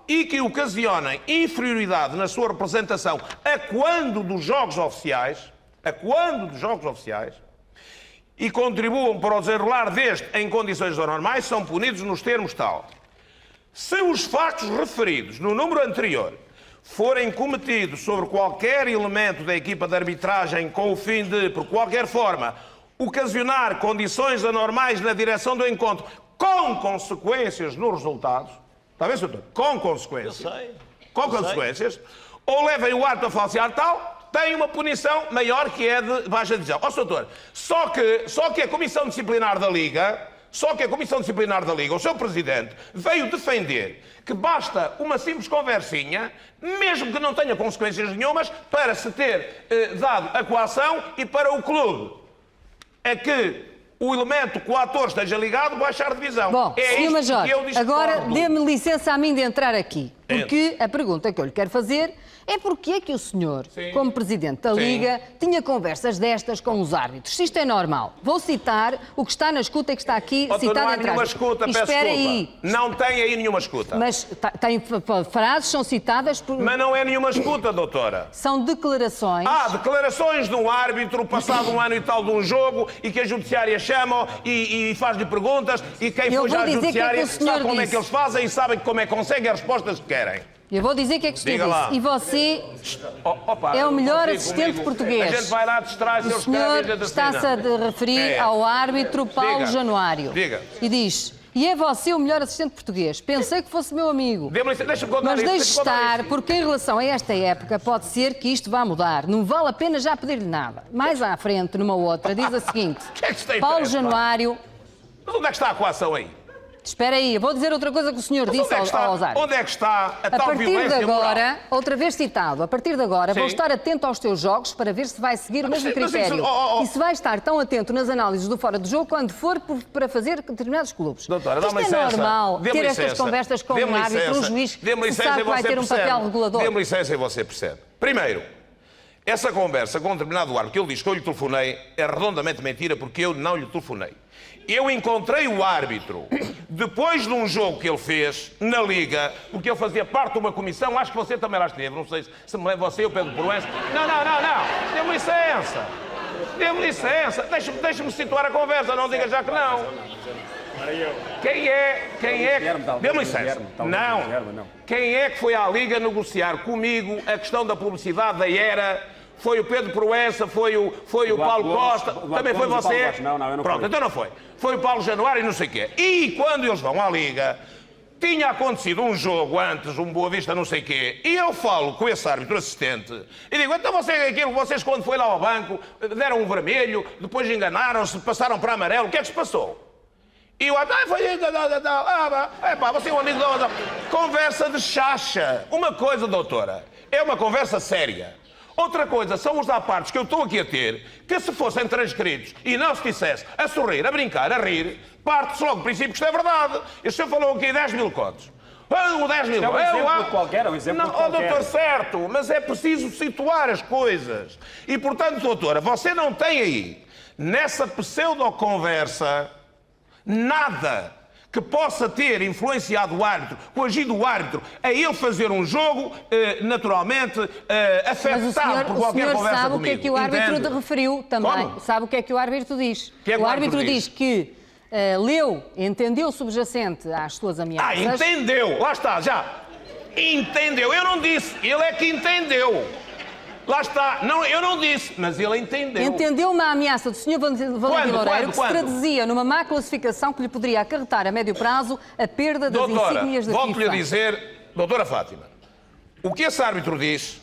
e que ocasionem inferioridade na sua representação a quando dos jogos oficiais, e contribuam para o desenrolar deste em condições anormais, são punidos nos termos tal. Se os factos referidos no número anterior forem cometidos sobre qualquer elemento da equipa de arbitragem com o fim de, por qualquer forma, ocasionar condições anormais na direção do encontro com consequências nos resultados, está bem, Sr. Com consequências. Eu sei. Com consequências. Ou levem o árbitro a falsear tal, tem uma punição maior que é de baixa divisão. Ó, Sr. Doutor, só que a Comissão Disciplinar da Liga Só que a Comissão Disciplinar da Liga, o seu Presidente, veio defender que basta uma simples conversinha, mesmo que não tenha consequências nenhumas, para se ter dado a coação e para o clube a que o elemento coator esteja ligado baixar de divisão. Bom, Sr. Major, que eu discordo. agora dê-me licença a mim de entrar aqui, porque a pergunta que eu lhe quero fazer é porque é que o senhor, como Presidente da Liga, tinha conversas destas com os árbitros. Se isto é normal. Vou citar o que está na escuta e que está aqui citado não há atrás. nenhuma escuta, peço Espera desculpa. aí. Não tem aí nenhuma escuta. Mas tem frases, são citadas por... Mas não é nenhuma escuta, doutora. São declarações... Declarações de um árbitro passado um ano e tal de um jogo e que a judiciária chama e faz-lhe perguntas e quem Eu foi já vou à dizer judiciária que é que o senhor sabe como é disse. que eles fazem e sabem como é que conseguem as respostas que querem. Eu vou dizer o que é que o senhor Diga lá. disse. E você Opa, é o melhor confie assistente comigo. português. A gente vai lá, distrai-se, O eles escrevem senhor e a gente está-se a assina. referir ao árbitro Paulo Diga. Januário. Diga. E diz, e é você o melhor assistente português. Pensei que fosse meu amigo. Deixa-me contar Mas isto, deixe deixa-me contar estar, isto. porque em relação a esta época pode ser que isto vá mudar. Não vale a pena já pedir-lhe nada. Mais à frente, numa outra, diz a seguinte. Que é que isto tem Paulo interesse, pá? Januário... Mas onde é que está a coação aí? Espera aí, eu vou dizer outra coisa que o senhor Mas disse aos árbitros. onde é que está a A tal partir de violência agora, moral? outra vez citado, a partir de agora vou Sim. estar atento aos teus jogos para ver se vai seguir o mesmo Mas isso- critério. oh. E se vai estar tão atento nas análises do fora de jogo quando for para fazer determinados clubes. Doutora, dá-me Isto é licença. normal Dê-me ter estas licença. conversas com Dê-me um árbitro, um licença. juiz Dê-me que licença sabe e que vai você ter um percebe. papel regulador. Dê-me licença e você percebe. Primeiro, essa conversa com um determinado árbitro que ele diz que eu lhe telefonei é redondamente mentira porque eu não lhe telefonei. Eu encontrei o árbitro depois de um jogo que ele fez na Liga, porque ele fazia parte de uma comissão, acho que você também lá esteve, não sei se me lembra você ou Pedro Proença. Não. Dê-me licença. Dê-me licença. Deixe-me situar a conversa, não diga já que não. Quem é... Dê-me licença. Não. Quem é que foi à Liga negociar comigo a questão da publicidade da Era? Foi o Pedro Proença, foi o Paulo Costa, também foi você? Não, eu não Pronto, fui. então não foi. Foi o Paulo Januário e não sei o quê. E quando eles vão à Liga, tinha acontecido um jogo antes, um Boa Vista não sei o quê, e eu falo com esse árbitro assistente e digo, então vocês quando foi lá ao banco, deram um vermelho, depois enganaram-se, passaram para amarelo, o que é que se passou? E o árbitro, você é um amigo da... Conversa de chacha. Uma coisa, doutora, é uma conversa séria. Outra coisa são os apartes que eu estou aqui a ter, que se fossem transcritos e não se dissesse a sorrir, a brincar, a rir, parte-se logo do princípio que isto é verdade. E o senhor falou aqui 10 mil contos. O 10 mil. É um exemplo qualquer, é um exemplo não, qualquer. doutor, certo, mas é preciso situar as coisas. E, portanto, doutora, você não tem aí, nessa pseudo-conversa, nada que possa ter influenciado o árbitro, coagido o árbitro a ele fazer um jogo, naturalmente, Mas afetado por o qualquer senhor conversa sabe comigo. o que é que o árbitro Entende? referiu também. Como? Sabe o que é que o árbitro diz? Que é que o o árbitro árbitro diz diz? que entendeu subjacente às suas ameaças. Entendeu. Lá está, já. Entendeu. Eu não disse. Ele é que entendeu. Lá está. Não, eu não disse, mas ele entendeu. Entendeu uma ameaça do Sr. Valentim Loureiro que se Quando? traduzia numa má classificação que lhe poderia acarretar a médio prazo a perda das Doutora, insígnias da volto-lhe FIFA. a dizer, doutora Fátima, o que esse árbitro diz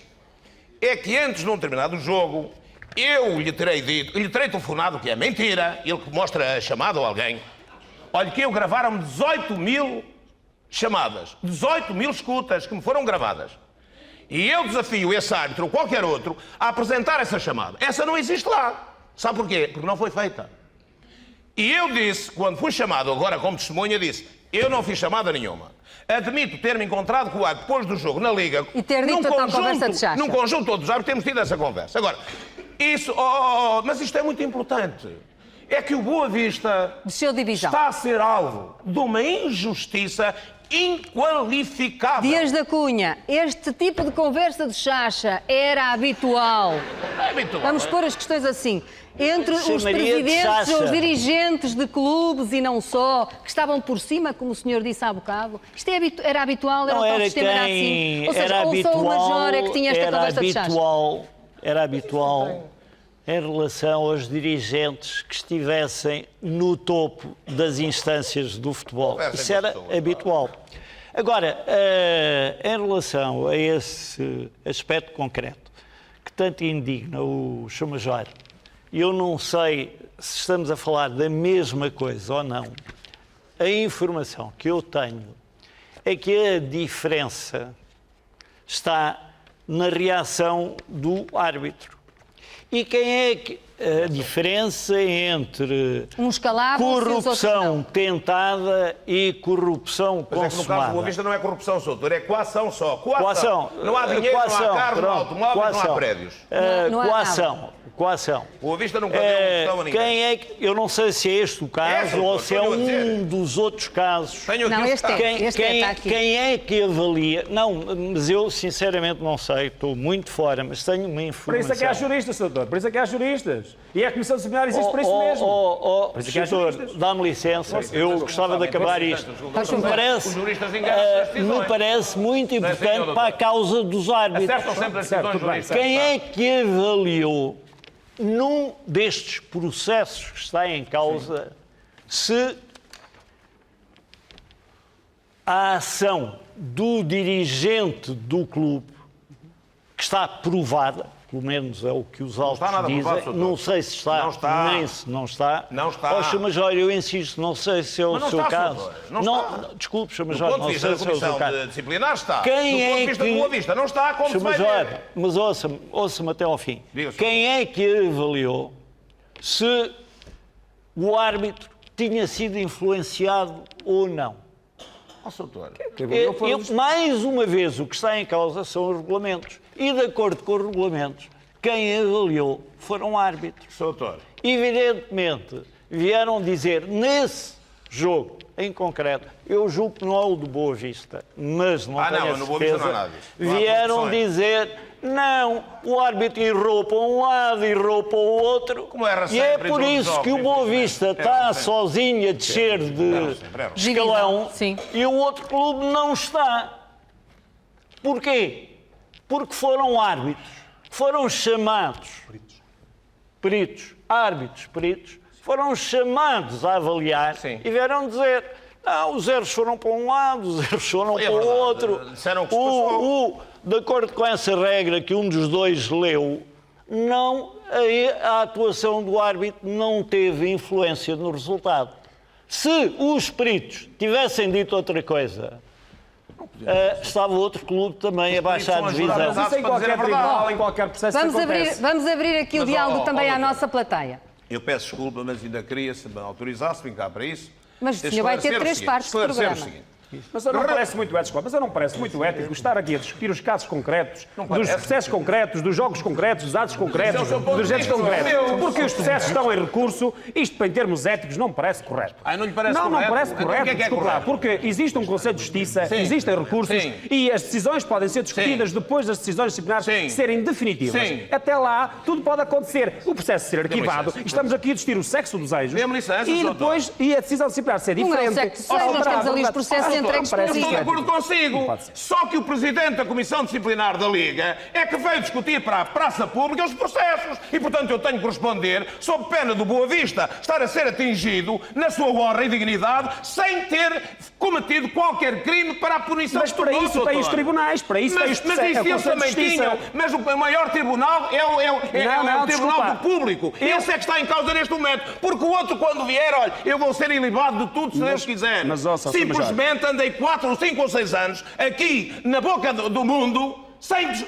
é que antes de um determinado jogo, eu lhe terei dito, lhe terei telefonado, que é mentira, ele que mostra a chamada a alguém, olha que eu gravaram-me 18 mil chamadas, 18 mil escutas que me foram gravadas. E eu desafio esse árbitro ou qualquer outro a apresentar essa chamada. Essa não existe lá. Sabe porquê? Porque não foi feita. E eu disse, quando fui chamado agora como testemunha, disse, eu não fiz chamada nenhuma. Admito ter-me encontrado com o árbitro depois do jogo na Liga. E ter dito a tal conversa de chacha. Num conjunto todos os árbitros temos tido essa conversa. Agora, isso, mas isto é muito importante. É que o Boa Vista Desceu divisão. está a ser alvo de uma injustiça inqualificável. Dias da Cunha, este tipo de conversa de chacha era habitual. É habitual. Vamos pôr as questões assim. Entre os Chamaria de presidentes, chacha. os dirigentes de clubes e não só, que estavam por cima, como o senhor disse há bocado, isto era habitual, era Não o tal era sistema, era assim. quem Ou seja, era ou só o habitual, Major é que tinha esta conversa de chacha. era habitual em relação aos dirigentes que estivessem no topo das instâncias do futebol. Isso era habitual. Agora, em relação a esse aspecto concreto, que tanto indigna o Sr. Major, eu não sei se estamos a falar da mesma coisa ou não, a informação que eu tenho é que a diferença está na reação do árbitro. E quem é que a diferença entre Uns calavam-se e os outros corrupção não. tentada e corrupção Mas é que no caso do Boa consumada? Vista não é corrupção, Sr. Doutor, é coação só. Coação. Não há dinheiro, Coação, não há carros, não há pronto. automóveis, não há Coação. prédios. Não há Coação. Boa Vista nunca deu corrupção a ninguém. Quem é que, eu não sei se é este o caso doutor, ou se é estou-lhe a dizer. um dos outros casos. Tenho aqui Não, os este é. casos. Está aqui. Quem é que avalia? Não, mas eu sinceramente não sei, estou muito fora, mas tenho uma Por informação. isso é que há juristas, doutor. Por isso é que há juristas. E a Comissão Disciplinar existe por isso mesmo. Por isso é que há Doutor, juristas. dá-me licença, eu gostava de acabar isto. Os juristas enganam as Me decisões. parece muito senhor importante doutor. para a causa dos árbitros. Acertam sempre as decisões tudo bem. juristas. Quem é que avaliou num destes processos que está em causa se a ação do dirigente do clube, que está provada, pelo menos é o que os autos está nada dizem, provado, Sr. não sei se está, Não está. nem se não está. Não está. Ó, Sr. Major, eu insisto, não sei se é o Mas não seu está, caso. Sr. Não está. Desculpe, Sr. Do Major, ponto não de vista sei da se é o seu Comissão caso. de Disciplinar está. Quem Do ponto é de vista que- de Boa Vista não está, como Sr. se vai Major, ver. mas ouça-me até ao fim. Diga, Sr. Quem é que avaliou se o árbitro tinha sido influenciado ou não? Ó, Sr. Doutor, Mais uma vez, o que está em causa são os regulamentos. E, de acordo com os regulamentos, quem avaliou foram árbitros. Sr. Doutor, Evidentemente, vieram dizer, nesse jogo em concreto, eu julgo que não é o do Boa Vista, mas não tenho a no Boa Vista certeza, não há nada disso. Não há vieram condições. dizer, não, o árbitro errou para um lado, errou para o outro, Como erra e é sempre em por todos os isso jogos, que o Boa infelizmente. Vista Erra está sempre. sozinho a descer de sempre erra. escalão, Sim. e o outro clube não está. Porquê? Porque foram árbitros, foram chamados, árbitros, foram chamados a avaliar Sim. e vieram dizer, não, os erros foram para um lado, os erros foram É para o verdade, outro. disseram que se passou. De acordo com essa regra que um dos dois leu, não, a atuação do árbitro não teve influência no resultado. Se os peritos tivessem dito outra coisa, estava outro clube também a baixar a são divisão. ajudados Mas isso em para dizer qualquer a verdade. tribunal, em qualquer processo Vamos abrir aqui o Mas, diálogo ó, também à doutor. nossa plateia. eu peço desculpa, mas ainda queria, se me autorizasse, vim cá para isso. Mas o senhor vai ter esclarecer o 3 seguinte, partes de esclarecer o programa. seguinte. Mas eu não parece muito ético, mas eu não parece muito ético estar aqui a discutir os casos concretos, dos parece. processos concretos, dos jogos concretos, dos atos concretos, Esse é o seu ponto dos de agentes vista, concretos. não é meu. Porque os processos estão em recurso, isto em termos éticos não me parece correto. Não lhe parece Não correto? parece Então, correto, o que é desculpe lá, correto? porque existe um Conselho de Justiça, Sim. existem recursos Sim. e as decisões podem ser discutidas depois das decisões disciplinares Sim. serem definitivas. Sim. Até lá, tudo pode acontecer. O processo ser arquivado, licença. estamos aqui a discutir o sexo dos anjos Dê-me licença, e Sr. depois e a decisão disciplinar ser Não é o diferente. sexo dos anjos, nós temos ali os processos entregues por Estou de isso. acordo consigo. Não pode ser. Só que o Presidente da Comissão Disciplinar da Liga é que veio discutir para a praça pública os processos. E, portanto, eu tenho que responder sob pena do Boa Vista estar a ser atingido na sua honra e dignidade sem ter cometido qualquer crime para a punição Mas que para tomou, isso tem os doutor. tribunais, para isso tem os Mas processos. isso eles também tinham. Mas o maior tribunal é Não, o Tribunal desculpa. do Público. Esse é que está em causa neste momento. Porque o outro, quando vier, olha, eu vou ser ilibado de tudo, se Deus quiser. mas, ó, Sr. Simplesmente andei 4 ou 5 ou 6 anos aqui na boca do mundo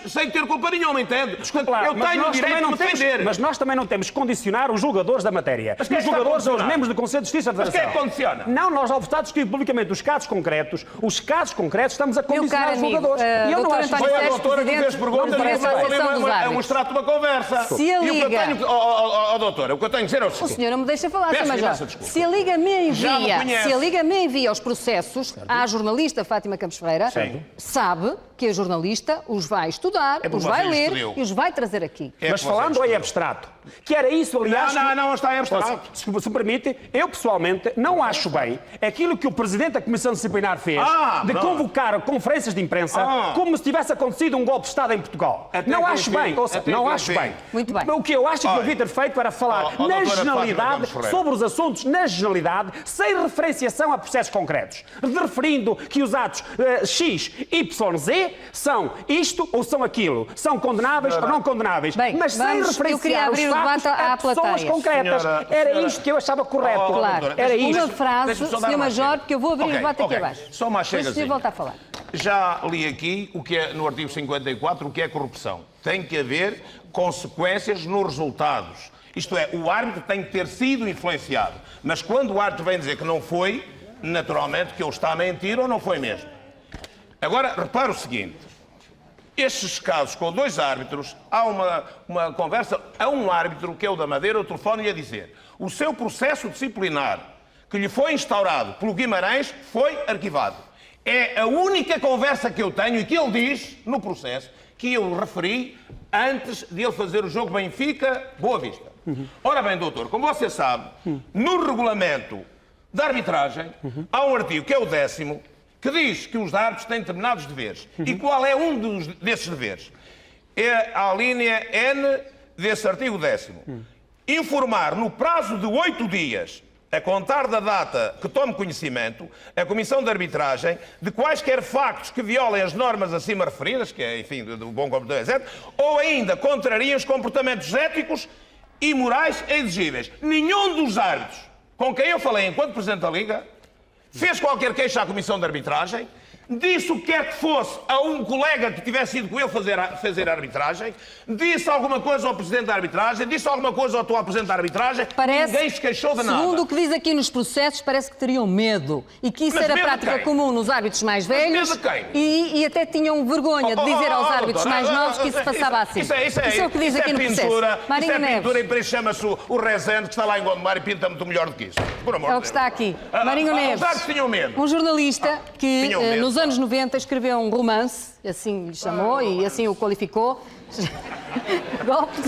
sem ter culpa nenhuma, entende? Desculpe lá, eu mas tenho o nós direito também de me defender. mas nós também não temos que condicionar os julgadores da matéria. Mas quem é Os que está a julgadores são os condicionar? membros do Conselho de Justiça da Mas quem é Federação. que condiciona? Não, nós ao votar discutir publicamente os casos concretos, estamos a Meu condicionar caro os amigo, julgadores. E eu não doutor acho António Foi a Sérgio, doutora que Presidente, fez perguntas não e parece a eu sessão dos é um árbitros. extrato de uma conversa. Se a E o que eu Liga- tenho... doutora, o que eu tenho a dizer é o O seguinte. senhor não me deixa falar, Peço Sr. Major. imensa desculpa. Se a Liga me Já me envia, conhece. se a Liga me envia os processos à jornalista Fátima Campos Ferreira, sabe que a jornalista os vai estudar, porque os vai você ler estudou. e os vai trazer aqui. É Mas que você falando em estudou. abstrato, que era isso, aliás... Não está em abstrato. Se me permite, eu pessoalmente não acho bem aquilo que o Presidente da Comissão Disciplinar fez de pronto. convocar conferências de imprensa como se tivesse acontecido um golpe de Estado em Portugal. Até não que acho enfim, bem, ouça, até não que acho enfim. bem. Muito bem. O que eu acho que Olha, devia ter feito era falar na doutora Fátima generalidade, Campos Ferreira. sobre os assuntos na generalidade, sem referenciação a processos concretos. Referindo que os atos X, Y, Z são isto isto ou são aquilo, são condenáveis ou não condenáveis, Bem, mas sem eu queria referenciar abrir os o factos debate à a pessoas plateia. concretas. Era isto que eu achava correto. Claro. Era isto. Uma frase, Deixa-me só dar Sr. uma Major, chega. porque eu vou abrir o debate aqui abaixo. Só uma Depois o senhor chegazinha. volta a falar. Já li aqui o que é no artigo 54 o que é corrupção. Tem que haver consequências nos resultados. Isto é, o árbitro tem que ter sido influenciado. Mas quando o árbitro vem dizer que não foi, naturalmente que ele está a mentir ou não foi mesmo. Agora, repara o seguinte. Estes casos com 2 árbitros, há uma conversa, há um árbitro, que é o da Madeira, o telefone-lhe a dizer: o seu processo disciplinar que lhe foi instaurado pelo Guimarães foi arquivado. É a única conversa que eu tenho e que ele diz no processo que eu referi antes de ele fazer o jogo Benfica-Boa Vista. Ora bem, doutor, como você sabe, no regulamento da arbitragem há um artigo, que é o 10º, que diz que os árbitros têm determinados deveres. E qual é um desses deveres? É a linha N desse artigo 10º. Informar no prazo de 8 dias, a contar da data que tome conhecimento, a Comissão de Arbitragem de quaisquer factos que violem as normas acima referidas, que é, enfim, do bom comportamento, etc., ou ainda contrariem os comportamentos éticos e morais exigíveis. Nenhum dos árbitros com quem eu falei enquanto Presidente da Liga fez qualquer queixa à Comissão de Arbitragem, disse o que quer que fosse a um colega que tivesse ido com ele fazer a arbitragem, disse alguma coisa ao Presidente da Arbitragem, disse alguma coisa ao atual Presidente da Arbitragem, ninguém se queixou de nada. Segundo o que diz aqui nos processos, parece que teriam medo e que isso Mas era medo de prática quem? comum nos árbitros mais velhos medo de quem? e até tinham vergonha de dizer aos árbitros mais novos que isso se passava assim. Isso é o que diz aqui no processo. Isso é Neves. pintura e por isso chama-se o Rezende, que está lá em Gondomar e pinta muito melhor do que isso. Por amor É o de que Deus. está aqui. Marinho Neves, Os árbitros tinham medo. um jornalista que tinham medo. nos anos 90 escreveu um romance, assim lhe chamou e assim o qualificou. Golpe de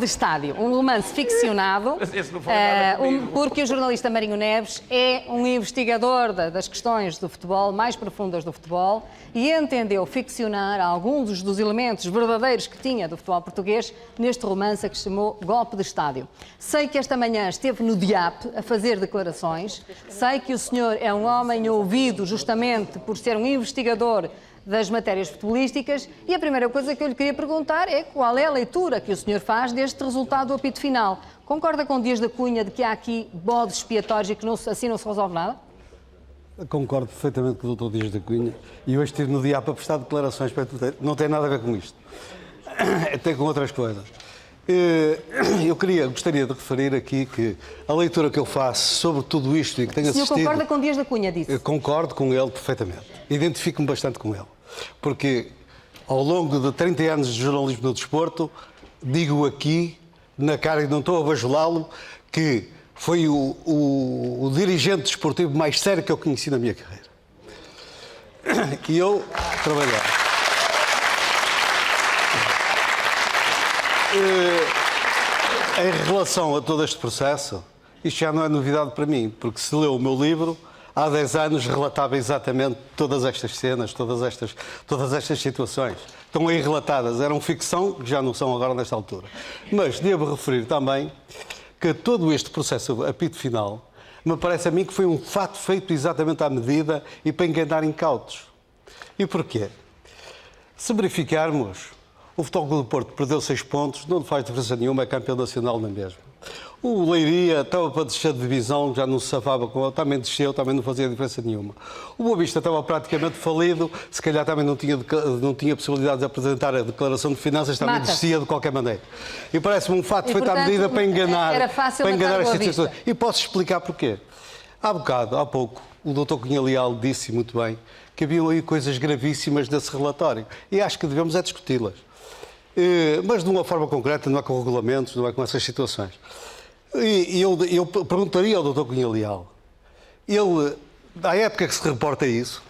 Estádio, um romance ficcionado, Esse não foi nada comigo. porque o jornalista Marinho Neves é um investigador das questões do futebol, mais profundas do futebol, e entendeu ficcionar alguns dos elementos verdadeiros que tinha do futebol português neste romance que se chamou Golpe de Estádio. Sei que esta manhã esteve no DIAP a fazer declarações, sei que o senhor é um homem ouvido justamente por ser um investigador das matérias futebolísticas, e a primeira coisa que eu lhe queria perguntar é qual é a leitura que o senhor faz deste resultado do apito final. Concorda com Dias da Cunha de que há aqui bodes expiatórios e que assim não se resolve nada? Concordo perfeitamente com o Dr. Dias da Cunha e hoje estive no dia para prestar declarações, não tem nada a ver com isto, tem com outras coisas. Eu gostaria de referir aqui que a leitura que eu faço sobre tudo isto e que tenho O senhor assistido... concorda com Dias da Cunha, disse? Eu concordo com ele perfeitamente. Identifico-me bastante com ele. Porque ao longo de 30 anos de jornalismo no desporto, digo aqui, na cara e não estou a bajulá-lo, que foi o dirigente desportivo mais sério que eu conheci na minha carreira. E eu trabalhei. Em relação a todo este processo, isto já não é novidade para mim, porque se leu o meu livro, há 10 anos relatava exatamente todas estas cenas, todas estas situações. Estão aí relatadas, eram ficção, que já não são agora nesta altura. Mas devo referir também que todo este processo apito final, me parece a mim que foi um fato feito exatamente à medida e para enganar incautos. E porquê? Se verificarmos, o Futebol Clube do Porto perdeu 6 pontos, não faz diferença nenhuma, é campeão nacional na mesma. O Leiria estava para descer de divisão, já não se safava com ele, também desceu, também não fazia diferença nenhuma. O Boa Vista estava praticamente falido, se calhar também não tinha possibilidade de apresentar a declaração de finanças, também descia de qualquer maneira. E parece-me um fato feito à medida para enganar, era fácil para enganar matar as Boa Vista. situações. E posso explicar porquê. Há pouco, o Dr. Cunha Leal disse muito bem que haviam aí coisas gravíssimas nesse relatório e acho que devemos é discuti-las. Mas de uma forma concreta, não é com regulamentos, não é com essas situações. E eu perguntaria ao Dr. Cunha Leal, ele, à época que se reporta isso,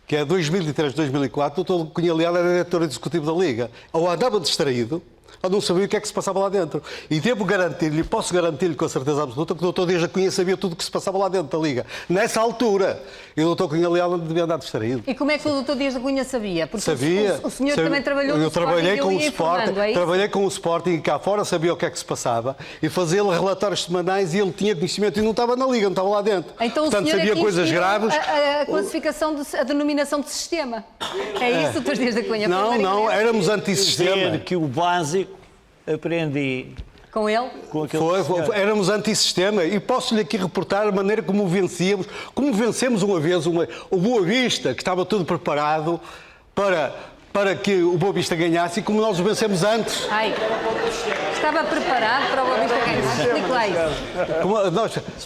que é 2003, 2004, o Dr. Cunha Leal era diretor executivo da Liga, ou andava distraído, Eu não sabia o que é que se passava lá dentro. E devo garantir-lhe, posso garantir-lhe com a certeza absoluta, que o Dr. Dias da Cunha sabia tudo o que se passava lá dentro da Liga. Nessa altura. E o Dr. Cunha Leal não devia andar distraído. E como é que o Dr. Dias da Cunha sabia? Porque Sabia. o senhor também trabalhou no Eu trabalhei Sporting, com o eu ia Sporting, informando, é isso? trabalhei com o Sporting e cá fora sabia o que é que se passava e fazia-lhe relatórios semanais e ele tinha conhecimento e não estava na Liga, não estava lá dentro. Então Portanto, o senhor sabia aqui coisas inseriu graves. a classificação, a denominação de sistema. É isso, Dr. Dias da Cunha? Não, não, éramos antissistema. Dizer que o básico aprendi Com ele? com aquele Éramos antissistema e posso-lhe aqui reportar a maneira como vencemos uma vez o Boa Vista, que estava tudo preparado para que o Boa Vista ganhasse e como nós o vencemos antes. Ai, estava preparado para o Boa Vista ganhar. Explique lá isso.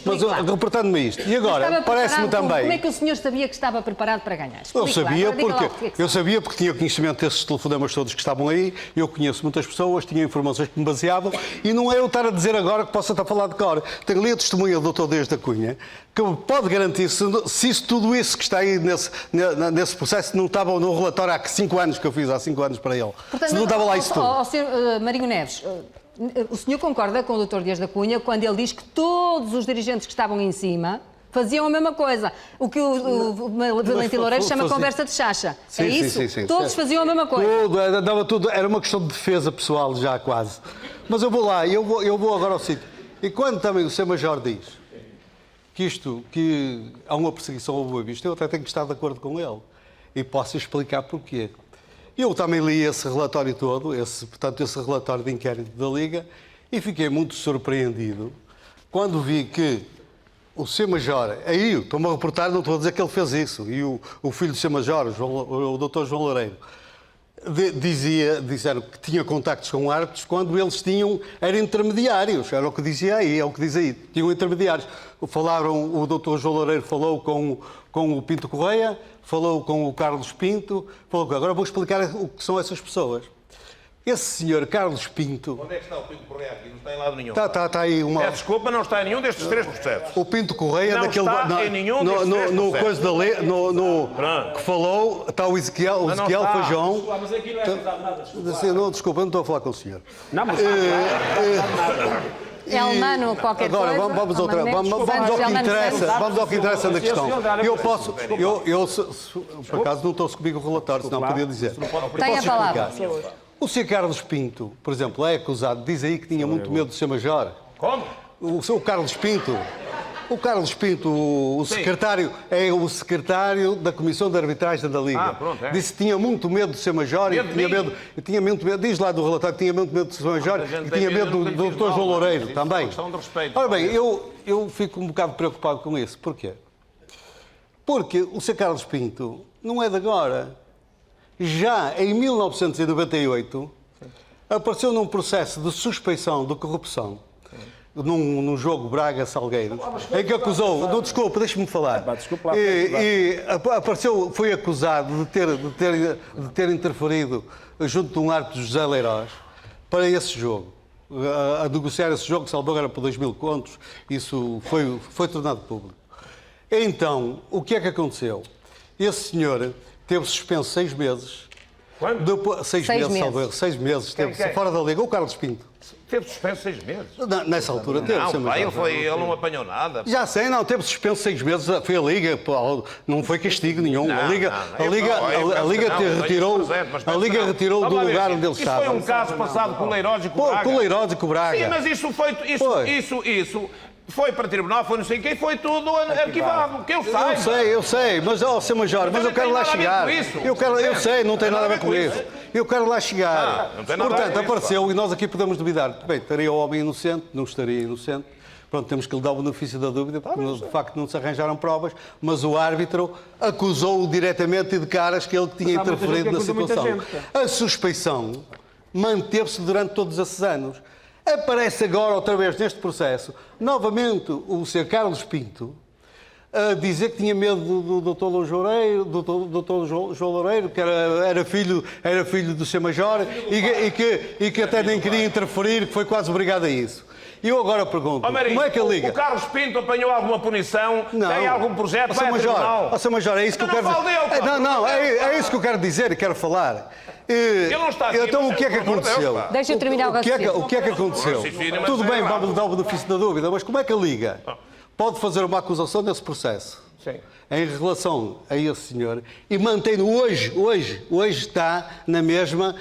Mas reportando-me isto. E agora, Estava parece-me preparado também... Como é que o senhor sabia que estava preparado para ganhar? Eu Explique lá. sabia, Agora diga lá o que é que eu sabia porque tinha conhecimento desses telefonemas todos que estavam aí, eu conheço muitas pessoas, tinha informações que me baseavam, e não é eu estar a dizer agora que possa estar a falar de cor. Tenho ali a testemunha do Dr. Dias da Cunha, que pode garantir, se tudo isso que está aí nesse processo não estava no relatório há 5 anos que eu fiz, há 5 anos para ele. Portanto, Se não estava lá isso tudo. Ao Sr. Marinho Neves, o senhor concorda com o Dr. Dias da Cunha quando ele diz que todos os dirigentes que estavam em cima faziam a mesma coisa? O que o Valentim Loureiro chama conversa de chacha. Sim, é isso? sim, Todos faziam a mesma coisa. Tudo, era uma questão de defesa pessoal já quase. Mas eu vou lá, eu vou agora ao sítio. E quando também o Sr. Major diz que há uma perseguição ao Boa Vista, eu até tenho que estar de acordo com ele. E posso explicar porquê. Eu também li esse relatório todo, esse relatório de inquérito da Liga, e fiquei muito surpreendido quando vi que o Sr. Major, aí estou-me a reportar, não estou a dizer que ele fez isso, e o filho do Sr. Major, o Dr. João Loureiro, disseram que tinha contactos com árbitros quando eles eram intermediários, era o que dizia aí, é o que diz aí, tinham intermediários. O Dr. João Loureiro falou com o Pinto Correia, falou com o Carlos Pinto, agora vou explicar o que são essas pessoas. Esse senhor Carlos Pinto... Onde é que está o Pinto Correia aqui? Não está em lado nenhum. Está aí uma... Desculpa, não está em nenhum destes 3 processos. O Pinto Correia Não daquele... está em nenhum destes 3 no processos. coisa da lei, que falou, está o Ezequiel Feijão... Mas aqui não é acusado nada. Desculpa, eu não estou a falar com o senhor. Não, mas... É Almano qualquer Agora, coisa. vamos ao que interessa. Vamos ao que interessa na questão. Por acaso não estou comigo o relatório, senão podia dizer. Tem a palavra. O Sr. Carlos Pinto, por exemplo, é acusado, diz aí que tinha muito medo do Sr. Major. Como? O Carlos Pinto, o secretário, é o secretário da Comissão de Arbitragem da Liga. Pronto, é. Disse que tinha muito medo do Sr. Major e tinha muito medo, diz lá do relatório que tinha muito medo do Sr. Major e tinha medo do Dr. João Loureiro também. É uma questão de respeito. Ora bem, eu fico um bocado preocupado com isso. Porquê? Porque o Sr. Carlos Pinto não é de agora. Já em 1998 apareceu num processo de suspeição de corrupção num jogo Braga-Salgueiros, em que acusou... Não, desculpa, deixa-me falar. Desculpa lá. Foi acusado de ter interferido junto de um árbitro José Leirós para esse jogo. A negociar esse jogo, que salvo era por 2.000 contos, isso foi tornado público. Então, o que é que aconteceu? Esse senhor teve suspenso 6 meses. Quando? Depois, 6 meses, salvo erro. 6 meses, teve fora da Liga. O Carlos Pinto. Teve suspenso 6 meses. Nessa altura teve. Não, ele não apanhou nada. Já sei, não, teve suspenso 6 meses, foi a Liga, não foi castigo nenhum. A Liga retirou do lugar onde ele estava. Isso foi um caso passado com o Leiroz e com o Braga. Com o Leiroz e com o Braga. Sim, mas isso foi para tribunal, foi não sei quem, foi tudo arquivado, que eu saiba. Eu sei, mas, Sr. Major, mas eu quero lá chegar. Eu sei, não tem nada a ver com isso. Eu quero lá chegar. Portanto, apareceu e nós aqui podemos duvidar. Bem, estaria o homem inocente, não estaria inocente. Pronto, temos que lhe dar o benefício da dúvida, porque de facto não se arranjaram provas, mas o árbitro acusou-o diretamente e de caras que ele tinha interferido na situação. A suspeição manteve-se durante todos esses anos. Aparece agora, outra vez, neste processo, novamente o Sr. Carlos Pinto a dizer que tinha medo do Dr. João Loureiro, que era filho do Sr. Major e que até nem queria interferir, que foi quase obrigado a isso. E eu agora pergunto, Marinho, como é que a Liga... O Carlos Pinto apanhou alguma punição? Tem algum projeto? Vai a tribunal? Sr. Major, é isso que eu quero dizer. Não, é isso que eu quero dizer e quero falar. Ele não está aqui, então o que é que pelo amor de Deus, aconteceu? pá. Deixa eu terminar o raciocínio. O que é que aconteceu? Mas Tudo é bem, errado. vamos dar o benefício da dúvida, mas como é que a Liga pode fazer uma acusação nesse processo? Sim. Em relação a esse senhor e mantém-no hoje está na mesma,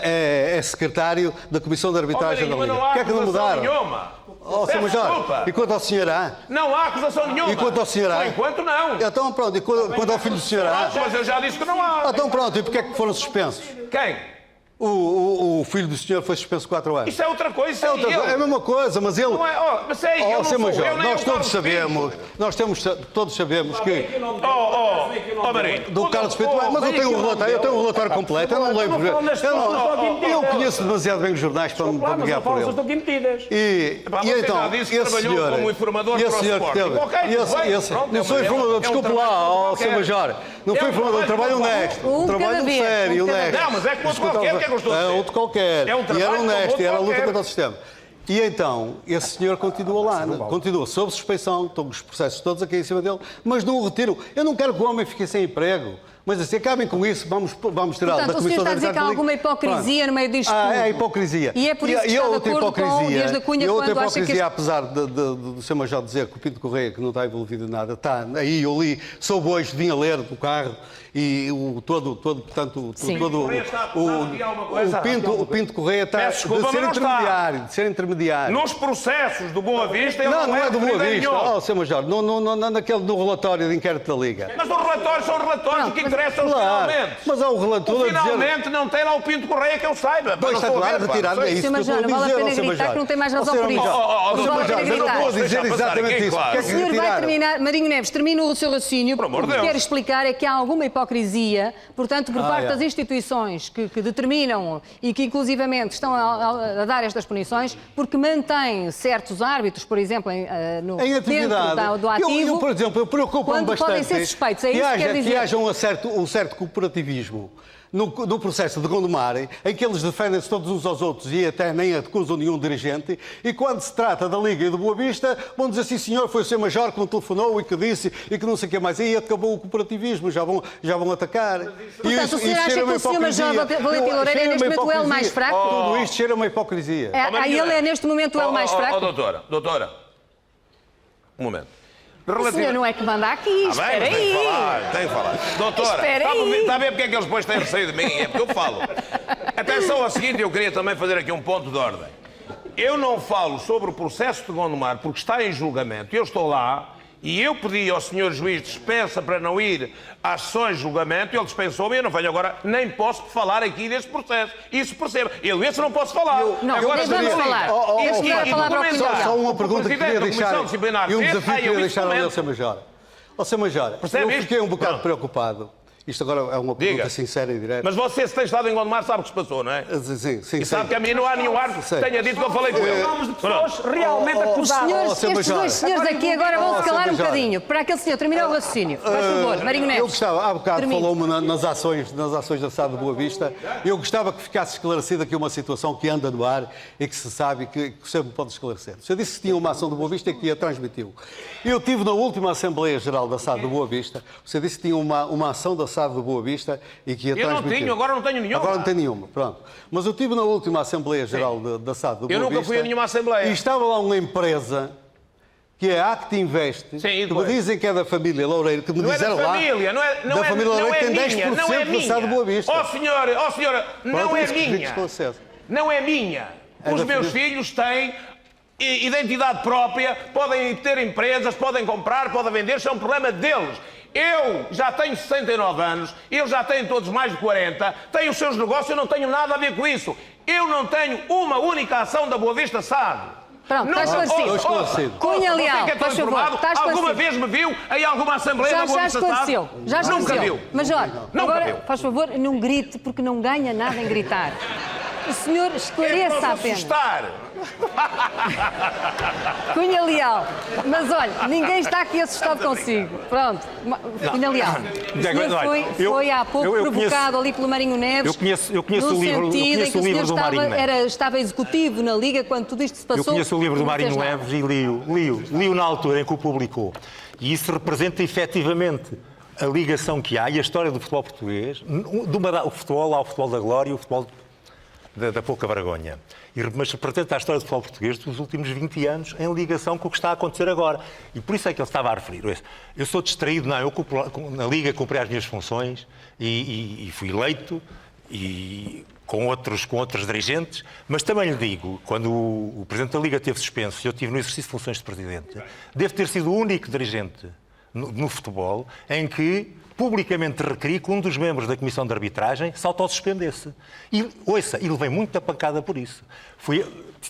é secretário da Comissão de Arbitragem da Mas Liga. não há O que é que não acusação mudaram? nenhuma. Sr. Peço Major, desculpa. e quanto ao senhor há? Não há acusação nenhuma. E quanto ao senhor há? Por enquanto, não. Então pronto, e quanto ao filho do senhor há? Mas eu já disse que não há. Então pronto, e porquê é que foram suspensos? Quem? O filho do senhor foi suspenso 4 anos. Isso é outra coisa. É a mesma coisa, mas ele... Não é, mas é ele, não Sr. sou Major, eu, nem nós o todos Carlos sabemos, todos sabemos que... Marinho. Do Carlos Pinto, mas eu tenho um relatório completo, eu não lembro. Eu conheço demasiado bem os jornais para me guiar por ele. E então, esse senhor... como informador para o Sporting. Não sou informador, desculpe lá, Sr. Major. Não foi informador, um trabalho honesto. Um trabalho sério, honesto. Não, mas é como outro qualquer, o que é que eu estou a dizer? É outro qualquer. É um E trabalho era como honesto, outro e era a luta qualquer. contra o sistema. E então, esse senhor continua lá, continua sob suspeição, estão os processos todos aqui em cima dele, mas não o retiram. Eu não quero que o homem fique sem emprego, mas assim, acabem com isso, vamos tirá-lo da Portanto, o senhor Comissão está a de dizer que há Arbitragem. alguma hipocrisia no meio disto tudo. É hipocrisia. E é por isso que está de acordo com o Dias da Cunha outra quando acha que hipocrisia, este... apesar do Sr. Major dizer que o Pinto Correia, que não está envolvido em nada, está aí, eu li, soube hoje, vim a ler do carro, e o Pinto Correia está de ser intermediário. Nos processos do Boa Vista, ele Não é do Boa Vista. nenhum. Sr. Major, no relatório de inquérito da Liga. Mas os relatórios são relatórios, o que interessa é finalmente. Mas há um relator a dizer... Finalmente não tem lá o Pinto Correia que eu saiba. Pois está claro, retirado. É isso que eu estou a Não vale a dizer, pena Sr. gritar Major. que não tem mais razão por isso. Sr. Major, eu não estou a dizer exatamente isso. O senhor vai terminar, Marinho Neves, termina o seu raciocínio, porque o que quero explicar é que há alguma hipocrisia, portanto, por parte das instituições que determinam e que inclusivamente estão a dar estas punições, porque mantêm certos árbitros, por exemplo, em atividade. dentro do ativo, eu, por exemplo, eu preocupo-me quando bastante podem ser suspeitos. É isso que quer dizer. que haja um certo cooperativismo no processo de Gondomar, em que eles defendem-se todos uns aos outros e até nem acusam nenhum dirigente, e quando se trata da Liga e do Boa Vista, vão dizer assim, senhor, foi o Sr. Major que me telefonou e que disse e que não sei o que mais, e acabou o cooperativismo, já vão atacar. Portanto, o senhor acha que o Sr. Major Valentim Loureiro é neste momento o elo mais fraco? Tudo isto cheira uma hipocrisia. Ele é neste momento o elo mais fraco? Doutora, um momento. O senhor não é que manda aqui, espera aí. Tem que falar. Doutora, está a ver porque é que eles depois têm receio de mim? É porque eu falo. Atenção ao seguinte, eu queria também fazer aqui um ponto de ordem. Eu não falo sobre o processo de Gondomar porque está em julgamento. Eu estou lá e eu pedi ao senhor juiz dispensa para não ir às sessões de julgamento, ele dispensou-me e eu não venho agora, nem posso falar aqui deste processo. Isso perceba. Esse não posso falar. Agora vamos falar. Este vai falar para o final. Só uma pergunta que queria deixar e um desafio que queria deixar ao Sr. Major. Sr. Major, eu fiquei um bocado preocupado. Isto agora é uma pergunta sincera e direta. Mas você, se tem estado em Gondomar, sabe o que se passou, não é? Sim. E sabe que a mim não há nenhum árbitro que tenha dito que eu falei com ele. Falamos de pessoas realmente acusadas. Estes dois senhores aqui agora vão se calar um bocadinho. Para aquele senhor terminar o raciocínio. Faz favor, Marinho Neves. Eu gostava, há bocado falou-me nas ações da SAD de Boa Vista, eu gostava que ficasse esclarecida aqui uma situação que anda no ar e que se sabe que sempre pode esclarecer. Se eu disse que tinha uma ação de Boa Vista e que a transmitiu. Eu tive na última Assembleia Geral da SAD de Boa Vista, você disse que tinha uma ação da SAD de Boa Vista e que ia transmitir. Eu não tenho, agora não tenho nenhuma. Agora não tenho nenhuma, pronto. Mas eu estive na última Assembleia Geral da SAD de Boa Vista. Eu nunca fui a nenhuma Assembleia. E estava lá uma empresa que é a Act Invest, que me dizem que é da família Loureiro, que me disseram lá... Da família Loureiro que tem 10% da SAD de Boa Vista. Senhora, não é minha. Não é minha. Os meus filhos têm identidade própria, podem ter empresas, podem comprar, podem vender, isso é um problema deles. Eu já tenho 69 anos, eles já têm todos mais de 40, têm os seus negócios, eu não tenho nada a ver com isso. Eu não tenho uma única ação da Boa Vista SAD. Pronto, está esclarecido. Cunha Leal, faz favor, está esclarecido. Alguma vez me viu em alguma Assembleia da Boa Vista SAD? Já esclareceu. Nunca viu. Major, agora, faz favor, não grite, porque não ganha nada em gritar. O senhor esclareça apenas. Cunha Leal. Mas olha, ninguém está aqui assustado consigo. Pronto. Cunha Leal. O senhor foi há pouco provocado ali pelo Marinho Neves. Eu conheço no o livro, sentido em que o senhor do Marinho Neves. estava executivo na Liga quando tudo isto se passou. Eu conheço o livro do e não Marinho fez nada. Neves e li-o na altura em que o publicou. E isso representa efetivamente a ligação que há e a história do futebol português, o futebol ao futebol da glória e o futebol da pouca vergonha. Mas representa a história do futebol português dos últimos 20 anos em ligação com o que está a acontecer agora. E por isso é que ele estava a referir. Eu sou distraído, não, eu na Liga cumpri as minhas funções e fui eleito e com outros dirigentes, mas também lhe digo, quando o Presidente da Liga teve suspenso e eu estive no exercício de funções de Presidente, devo ter sido o único dirigente no futebol em que publicamente requeri que um dos membros da Comissão de Arbitragem se autossuspendesse. E, ouça, e levei muita pancada por isso.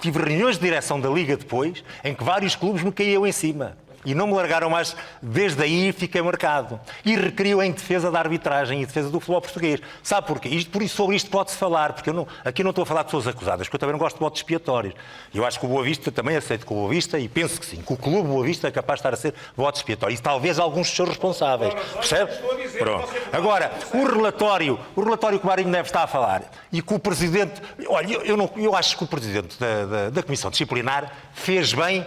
Tive reuniões de direção da Liga depois, em que vários clubes me caíam em cima. E não me largaram mais. Desde aí fiquei marcado. E requeriu em defesa da arbitragem e defesa do futebol português. Sabe porquê? Sobre isto pode-se falar, porque aqui não estou a falar de pessoas acusadas, porque eu também não gosto de votos expiatórios. Eu acho que o Boa Vista, também aceito que o Boa Vista, e penso que sim, que o Clube Boa Vista é capaz de estar a ser votos expiatórios. E talvez alguns dos seus responsáveis. Percebe? Pronto. Agora, o relatório que o Marinho Neves está a falar, e que o Presidente... Olha, eu acho que o Presidente da Comissão Disciplinar fez bem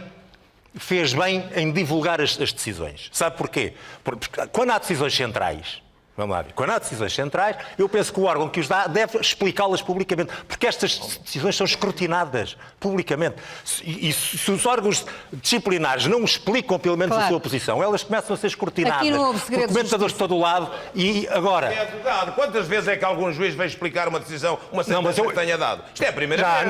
em divulgar as decisões. Sabe porquê? Porque quando há decisões centrais, vamos lá ver, quando há decisões centrais, eu penso que o órgão que os dá deve explicá-las publicamente, porque estas decisões são escrutinadas publicamente. E se os órgãos disciplinares não explicam pelo menos a sua posição, elas começam a ser escrutinadas. Aqui não houve por segredos comentadores de todo o lado e agora... É advogado. Quantas vezes é que algum juiz vai explicar uma decisão, uma sentença que tenha dado? Isto é a primeira vez.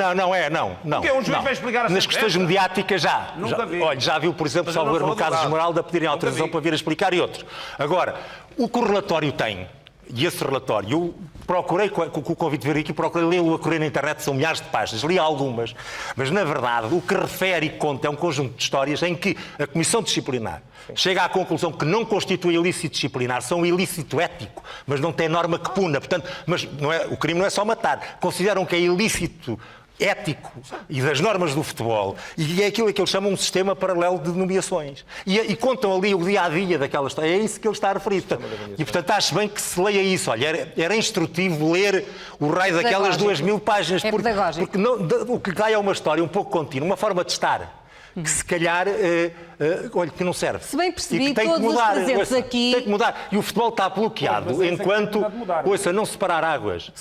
Não. Porque um juiz vai explicar a Nas sentença? questões mediáticas Nunca vi. Olha, já viu, por exemplo, Mas eu Salvador não no sou caso de advogado. Esmeralda pedirem Nunca autorização vi. para vir a explicar e outros. Agora, o que o relatório tem, e esse relatório, eu procurei, com o convite de vir aqui, procurei lê-lo a correr na internet, são milhares de páginas, li algumas, mas na verdade o que refere e conta é um conjunto de histórias em que a Comissão Disciplinar chega à conclusão que não constitui ilícito disciplinar, são ilícito ético, mas não tem norma que puna. Portanto, o crime não é só matar. Consideram que é ilícito ético e das normas do futebol, e é aquilo que eles chamam um sistema paralelo de nomeações. E contam ali o dia-a-dia daquela história. É isso que ele está a referir. Portanto, acho bem que se leia isso. Olha, era instrutivo ler o raio daquelas 2000 páginas. É pedagógico. Porque o que dá é uma história um pouco contínua, uma forma de estar, que se calhar, olha, que não serve. Se bem percebi, e que tem todos que mudar, os presentes ouça, aqui... Tem que mudar. E o futebol está bloqueado enquanto... Ouça, não separar águas.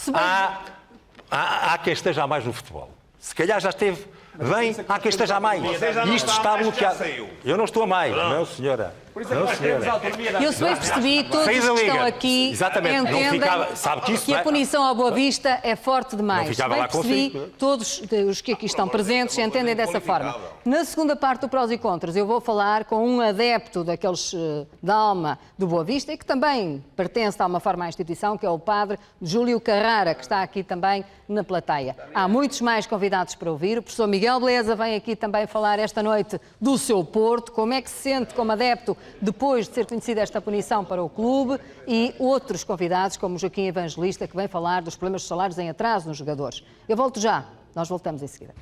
Há quem esteja a mais no futebol. Se calhar já esteve bem, há quem esteja a mais. E isto está bloqueado. Eu não estou a mais, não, senhora. Não, senhora. Eu se bem percebi, todos Saí da os que estão Liga. aqui Exatamente. Não entendem ficava- sabe que isso a vai- punição à Boa Vista é forte demais. Não ficava Se bem lá percebi, consigo. todos os que aqui estão presentes entendem dessa forma. Na segunda parte do Prós e Contras, eu vou falar com um adepto daqueles da alma do Boa Vista e que também pertence de alguma forma à instituição, que é o padre Júlio Carrara, que está aqui também na plateia. Há muitos mais convidados para ouvir. O professor Miguel Beleza vem aqui também falar esta noite do seu Porto, como é que se sente como adepto depois de ser conhecida esta punição para o clube, e outros convidados, como o Joaquim Evangelista, que vem falar dos problemas de salários em atraso nos jogadores. Eu volto já, nós voltamos em seguida.